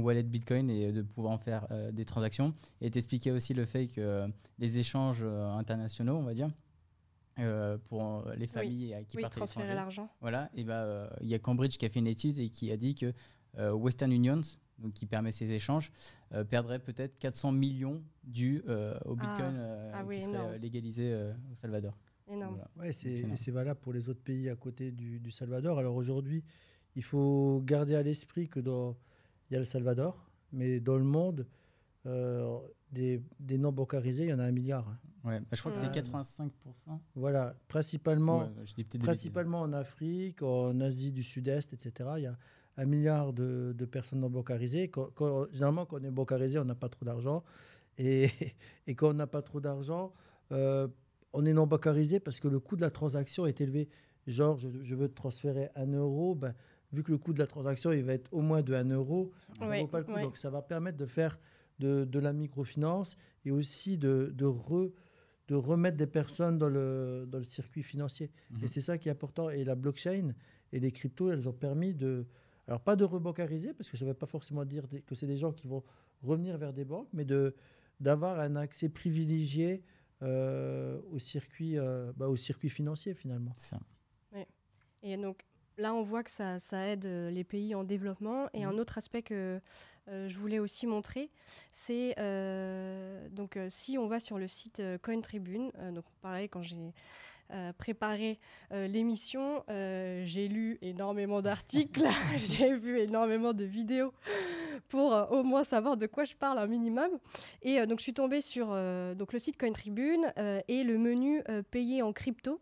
wallet Bitcoin et de pouvoir en faire des transactions. Et t'expliquais aussi le fait que les échanges internationaux, on va dire, pour les familles qui partent à l'étranger. L'argent. Voilà, et y a Cambridge qui a fait une étude et qui a dit que Western Union, donc qui permet ces échanges, perdrait peut-être 400 millions dus au Bitcoin qui serait légalisé au Salvador. Énorme. Voilà. Ouais, c'est valable pour les autres pays à côté du Salvador. Alors aujourd'hui, il faut garder à l'esprit que il y a le Salvador, mais dans le monde, des non-bancarisés, il y en a 1 milliard. Ouais, je crois que c'est 85%. Voilà, principalement en Afrique, en Asie du Sud-Est, etc. Il y a 1 milliard de personnes non bancarisées. Généralement, quand on est bancarisé, on n'a pas trop d'argent. Et quand on n'a pas trop d'argent, on est non bancarisé parce que le coût de la transaction est élevé. Genre, je veux te transférer 1 euro, ben, vu que le coût de la transaction il va être au moins de 1 euro, ça ne vaut pas le coup. Donc, ça va permettre de faire de la microfinance et aussi de remettre des personnes dans le circuit financier. Et c'est ça qui est important. Et la blockchain et les cryptos, elles ont permis alors pas de rebancariser, parce que ça ne veut pas forcément dire que c'est des gens qui vont revenir vers des banques, mais d'avoir un accès privilégié au circuit financier, finalement. C'est ça. Ouais. Et donc, là, on voit que ça aide les pays en développement. Et un autre aspect que je voulais aussi montrer, c'est si on va sur le site CoinTribune, donc pareil, quand j'ai préparé l'émission, j'ai lu énormément d'articles, j'ai vu énormément de vidéos pour au moins savoir de quoi je parle un minimum. Et donc, je suis tombée sur le site CoinTribune et le menu payer en crypto.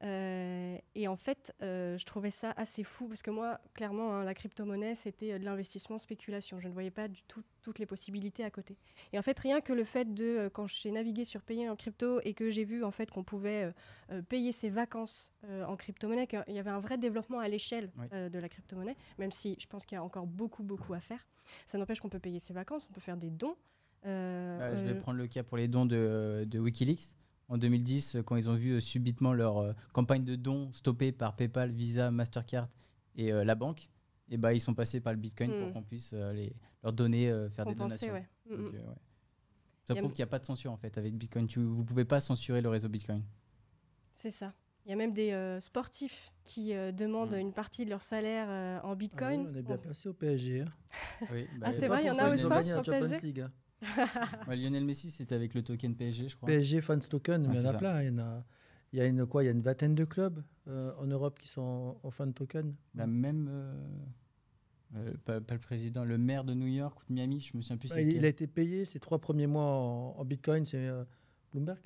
Et en fait, je trouvais ça assez fou parce que moi, clairement, la crypto-monnaie, c'était de l'investissement spéculation. Je ne voyais pas du tout toutes les possibilités à côté. Et en fait, rien que le fait quand j'ai navigué sur payer en crypto et que j'ai vu en fait qu'on pouvait payer ses vacances en crypto-monnaie, qu'il y avait un vrai développement à l'échelle de la crypto-monnaie, même si je pense qu'il y a encore beaucoup à faire. Ça n'empêche qu'on peut payer ses vacances, on peut faire des dons. Je vais prendre le cas pour les dons de Wikileaks. En 2010, quand ils ont vu subitement leur campagne de dons stoppée par PayPal, Visa, Mastercard et la banque, et ils sont passés par le Bitcoin pour qu'on puisse leur donner, faire des donations. Donc, ça prouve qu'il n'y a pas de censure en fait avec Bitcoin. Vous ne pouvez pas censurer le réseau Bitcoin. C'est ça. Il y a même des sportifs qui demandent une partie de leur salaire en Bitcoin. Ah oui, on est bien placé au PSG. Hein. Oui, c'est vrai, il y en a aussi au PSG. League, hein. Lionel Messi, c'était avec le token PSG, je crois. PSG Fans Token, mais il y en a plein. Il y a une vingtaine de clubs en Europe qui sont en fan token. Même pas le président, le maire de New York ou de Miami, je me souviens plus. Il a été payé ses 3 premiers mois en Bitcoin, c'est Bloomberg.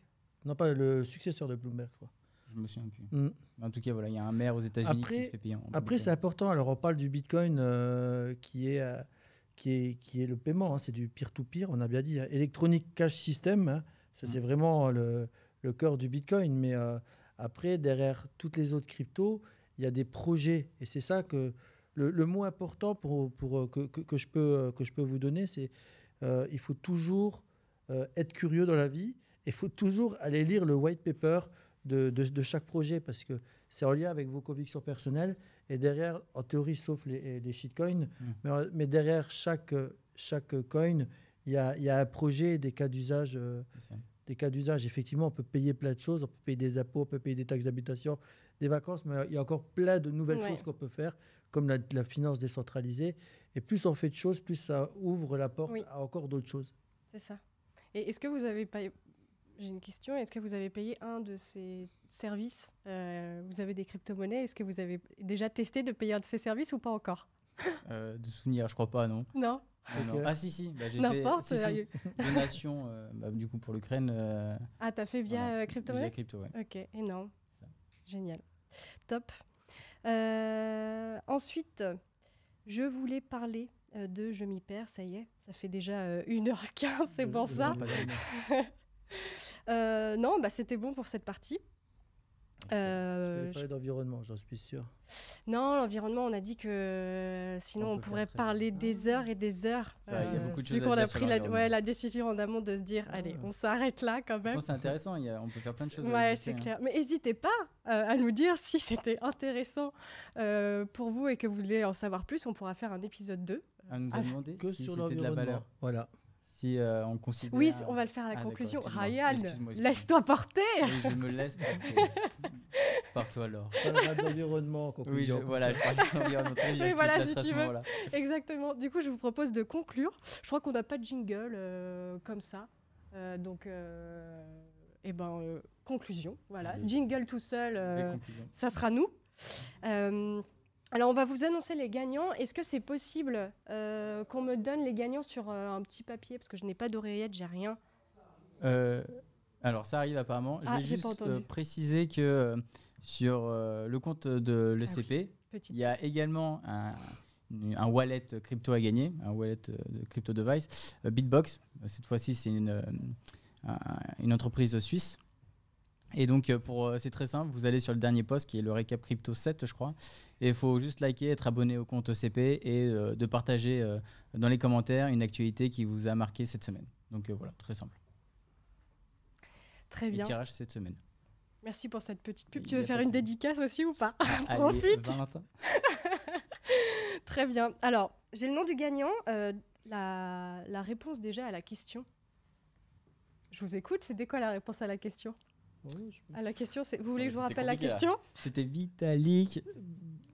Non, pas le successeur de Bloomberg, je crois. Je me souviens plus. En tout cas, voilà, il y a un maire aux États-Unis qui se fait payer. Après, c'est important. Alors, on parle du Bitcoin qui est le paiement, hein, c'est du peer-to-peer, on a bien dit. Hein. Electronic Cash System, hein, ça c'est vraiment le cœur du Bitcoin. Mais après, derrière toutes les autres cryptos, il y a des projets. Et c'est ça que le mot important que je peux vous donner, c'est il faut toujours être curieux dans la vie. Il faut toujours aller lire le white paper de chaque projet parce que c'est en lien avec vos convictions personnelles. Et derrière, en théorie, sauf les shitcoins, mais derrière chaque coin, il y a un projet, des cas d'usage. Effectivement, on peut payer plein de choses. On peut payer des impôts, on peut payer des taxes d'habitation, des vacances, mais il y a encore plein de nouvelles choses qu'on peut faire, comme la finance décentralisée. Et plus on fait de choses, plus ça ouvre la porte à encore d'autres choses. C'est ça. Et est-ce que vous avez payé... J'ai une question. Est-ce que vous avez payé un de ces services vous avez des crypto-monnaies. Est-ce que vous avez déjà testé de payer un de ces services ou pas encore? De souvenir, je crois pas, non. Non. Okay. Ah si, j'ai N'importe, fait donation du coup pour l'Ukraine. Ah, t'as fait via crypto-monnaie? Via crypto, ouais. Ok, énorme. Génial. Top. Ensuite, je voulais parler de Je m'y perds, ça y est. Ça fait déjà 1h15, c'est pour ça. Non, c'était bon pour cette partie. Tu voulais parler d'environnement, j'en suis sûr. Non, l'environnement, on a dit que sinon on pourrait parler des heures et des heures. Il y a beaucoup de choses vu qu'on a pris la décision en amont de se dire, allez, on s'arrête là quand même. C'est intéressant, on peut faire plein de choses. Ouais, c'est clair. Mais n'hésitez pas à nous dire si c'était intéressant pour vous et que vous voulez en savoir plus. On pourra faire un épisode 2. À nous demander que si sur c'était de la valeur. Voilà. Si on considère... Oui, on va le faire à la conclusion. Ryan, excuse-moi. laisse-toi porter. Oui, je me laisse porter. Par toi alors. On parlera de l'environnement. Oui, je parle de l'environnement. Oui, voilà, si tu veux. Exactement. Du coup, je vous propose de conclure. Je crois qu'on n'a pas de jingle comme ça. Conclusion. Voilà. Allez. Jingle tout seul, ça sera nous. Alors, on va vous annoncer les gagnants. Est-ce que c'est possible qu'on me donne les gagnants sur un petit papier? Parce que je n'ai pas d'oreillette, j'ai rien. Alors, ça arrive apparemment. Je vais juste préciser que sur le compte de l'ECP, il y a également un wallet crypto à gagner, un wallet de crypto device, Bitbox. Cette fois-ci, c'est une entreprise suisse. Et donc, c'est très simple, vous allez sur le dernier post qui est le récap crypto 7, je crois. Et il faut juste liker, être abonné au compte ECP et de partager dans les commentaires une actualité qui vous a marqué cette semaine. Donc voilà, très simple. Très bien. Le tirage cette semaine. Merci pour cette petite pub. Il Tu y veux a faire pas de une souci. dédicace aussi ou pas? Allez, Profite. Valentin. Très bien. Alors, j'ai le nom du gagnant. La réponse déjà à la question. Je vous écoute. C'était quoi la réponse à la question? À la question, c'est... Vous voulez que je vous C'était rappelle la compliqué, là. question? C'était Vitalik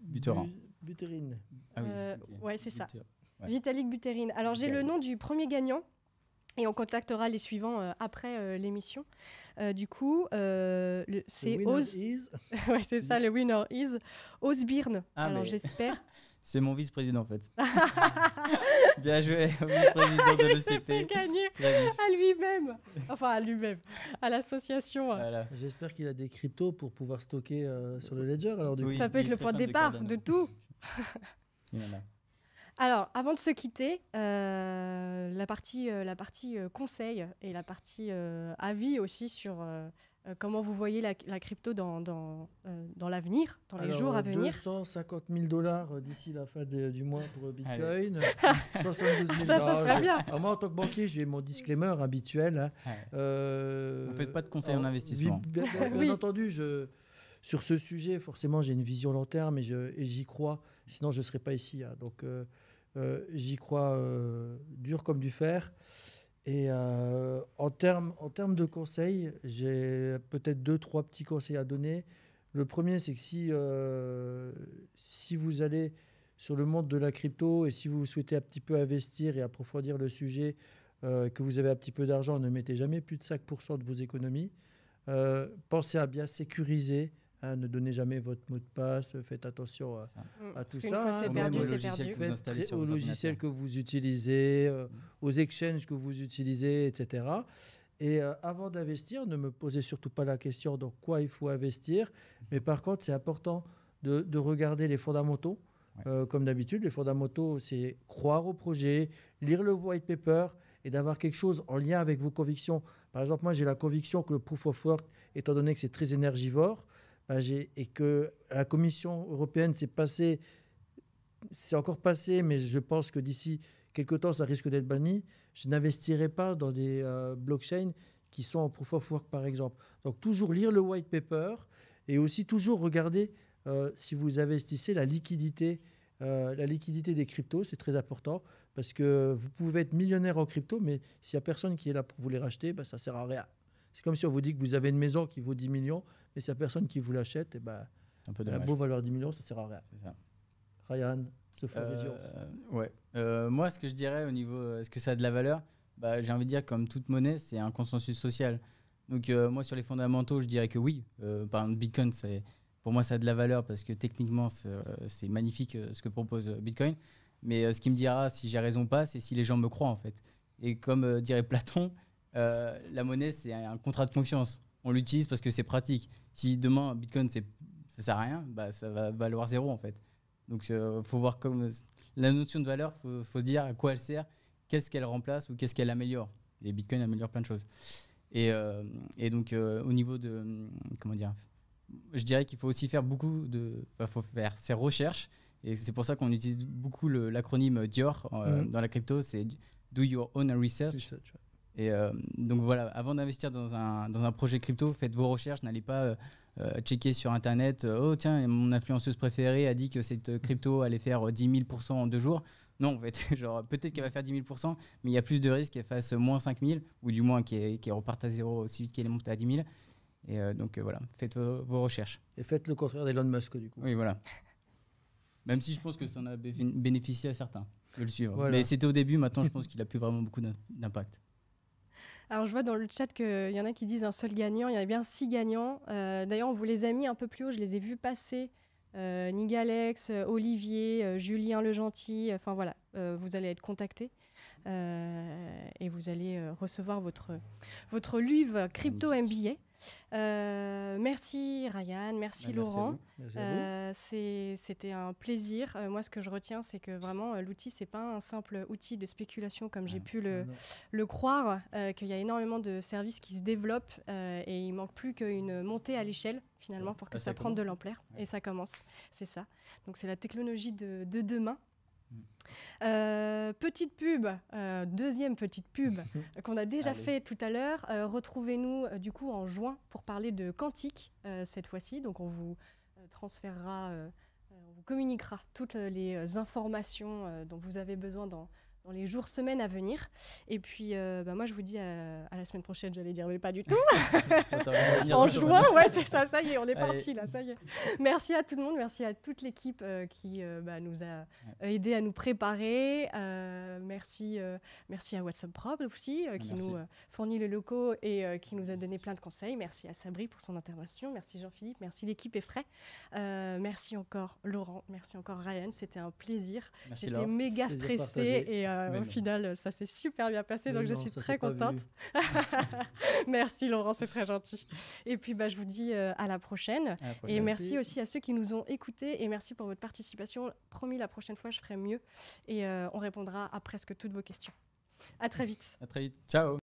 Buterin. Buterin. Ah oui, ok. Ouais, c'est ça. Ouais. Vitalik Buterin. Alors, j'ai le Nickel. nom du premier gagnant et on contactera les suivants après l'émission. Du coup, c'est Oz. Ouais, c'est ça, le winner is Ozbirn. Ah, Alors, mais- j'espère. C'est mon vice-président en fait. Bien joué, au vice-président de Il s'est fait l'ECP. gagner Très vif. à lui-même. Enfin, à lui-même. À l'association. Voilà. J'espère qu'il a des cryptos pour pouvoir stocker sur le ledger. Alors, du Oui. coup. Ça peut être il est le très point de fan de départ Cardano. de tout. Il y en a. Alors, avant de se quitter, la partie conseil et la partie avis aussi sur comment vous voyez la crypto dans l'avenir, dans les Alors, jours à venir. 250 000 $ d'ici la fin du mois pour Bitcoin. 72 000 Ça serait bien. Alors, moi, en tant que banquier, j'ai mon disclaimer habituel. Hein. Ouais. Vous faites pas de conseils en alors, investissement. Bien Oui. entendu, sur ce sujet, forcément, j'ai une vision long terme et j'y crois. Sinon, je ne serais pas ici. Hein. Donc, j'y crois dur comme du fer. Et en termes de conseils, j'ai peut-être 2-3 petits conseils à donner. Le premier, c'est que si vous allez sur le monde de la crypto et si vous souhaitez un petit peu investir et approfondir le sujet, que vous avez un petit peu d'argent, ne mettez jamais plus de 5% de vos économies. Pensez à bien sécuriser. Hein, ne donnez jamais votre mot de passe. Faites attention à Parce tout qu'une ça, fois hein. c'est Ou perdu, même au c'est logiciel perdu. que vous installez Faites sur aux vos logiciels ordinateurs. que vous utilisez, aux exchanges que vous utilisez, etc. Et avant d'investir, ne me posez surtout pas la question dans quoi il faut investir. Mais par contre, c'est important de regarder les fondamentaux. Ouais. Comme d'habitude, les fondamentaux, c'est croire au projet, lire le white paper et d'avoir quelque chose en lien avec vos convictions. Par exemple, moi, j'ai la conviction que le proof of work, étant donné que c'est très énergivore, et que la Commission européenne c'est encore passé, mais je pense que d'ici quelques temps, ça risque d'être banni. Je n'investirai pas dans des blockchains qui sont en proof of work, par exemple. Donc, toujours lire le white paper et aussi toujours regarder si vous investissez la liquidité des cryptos. C'est très important parce que vous pouvez être millionnaire en crypto, mais s'il n'y a personne qui est là pour vous les racheter, ça ne sert à rien. C'est comme si on vous dit que vous avez une maison qui vaut 10 millions, mais s'il n'y a personne qui vous l'achète, C'est un peu elle a dommage. beau valoir 10 millions, ça ne sert à rien. C'est ça. Ryan, the floor is yours. Ouais. Moi, ce que je dirais au niveau, est-ce que ça a de la valeur? J'ai envie de dire, comme toute monnaie, c'est un consensus social. Donc, moi, sur les fondamentaux, je dirais que oui. Par exemple, Bitcoin, pour moi, ça a de la valeur parce que techniquement, c'est magnifique ce que propose Bitcoin. Mais ce qui me dira si j'ai raison ou pas, c'est si les gens me croient, en fait. Et comme dirait Platon, la monnaie, c'est un contrat de confiance. On l'utilise parce que c'est pratique. Si demain, Bitcoin, ça sert à rien, ça va valoir zéro, en fait. Donc, faut voir comme la notion de valeur, faut se dire à quoi elle sert, qu'est-ce qu'elle remplace ou qu'est-ce qu'elle améliore. Et Bitcoin améliore plein de choses. Et donc, au niveau de, comment dire, je dirais qu'il faut aussi faire faut faire ses recherches. Et c'est pour ça qu'on utilise beaucoup l'acronyme DIOR dans la crypto, c'est Do Your Own Research. Et donc voilà, avant d'investir dans un projet crypto, faites vos recherches, n'allez pas checker sur internet, oh tiens, mon influenceuse préférée a dit que cette crypto allait faire 10 000% en 2 jours. Non, en fait, peut-être qu'elle va faire 10 000%, mais il y a plus de risques qu'elle fasse moins 5 000, ou du moins qu'elle reparte à zéro aussi vite qu'elle est montée à 10 000. Et donc voilà, faites vos recherches. Et faites le contraire d'Elon Musk, du coup. Oui, voilà. Même si je pense que ça en a bénéficié à certains de le suivre. Voilà. Mais c'était au début, maintenant je pense qu'il a plus vraiment beaucoup d'impact. Alors, je vois dans le chat qu'il y en a qui disent un seul gagnant. Il y en a bien 6 gagnants. D'ailleurs, on vous les a mis un peu plus haut. Je les ai vus passer. Nigalex, Olivier, Julien Le Gentil. Enfin, voilà. vous allez être contacté et vous allez recevoir votre livre Crypto MBA. Merci Ryan, merci Laurent. Merci à vous. C'était un plaisir. Moi, ce que je retiens, c'est que vraiment, l'outil, c'est pas un simple outil de spéculation comme j'ai pu le croire, qu'il y a énormément de services qui se développent et il manque plus qu'une montée à l'échelle, finalement, pour que ça prenne de l'ampleur. Ouais. Et ça commence, c'est ça. Donc, c'est la technologie de demain. Petite pub, deuxième petite pub qu'on a déjà fait tout à l'heure. Retrouvez-nous du coup en juin pour parler de quantique cette fois-ci. Donc on vous transférera, on vous communiquera toutes les informations dont vous avez besoin dans les jours, semaines à venir. Et puis, moi, je vous dis à la semaine prochaine, j'allais dire, mais pas du tout. En juin, ouais, c'est ça, ça y est, on est parti là, ça y est. Merci à tout le monde, merci à toute l'équipe qui nous a aidé à nous préparer. Merci à WhatsApp Prod aussi, qui nous fournit les locaux et qui nous a donné plein de conseils. Merci à Sabri pour son intervention, merci Jean-Philippe, merci l'équipe Effray. Merci encore Laurent, merci encore Ryan, c'était un plaisir. J'étais méga stressée et au final, ça s'est super bien passé, donc je suis très contente. Merci Laurent, c'est très gentil. Et puis, je vous dis à la prochaine. Et merci aussi à ceux qui nous ont écoutés et merci pour votre participation. Promis, la prochaine fois, je ferai mieux et on répondra à presque toutes vos questions. À très vite. À très vite. Ciao.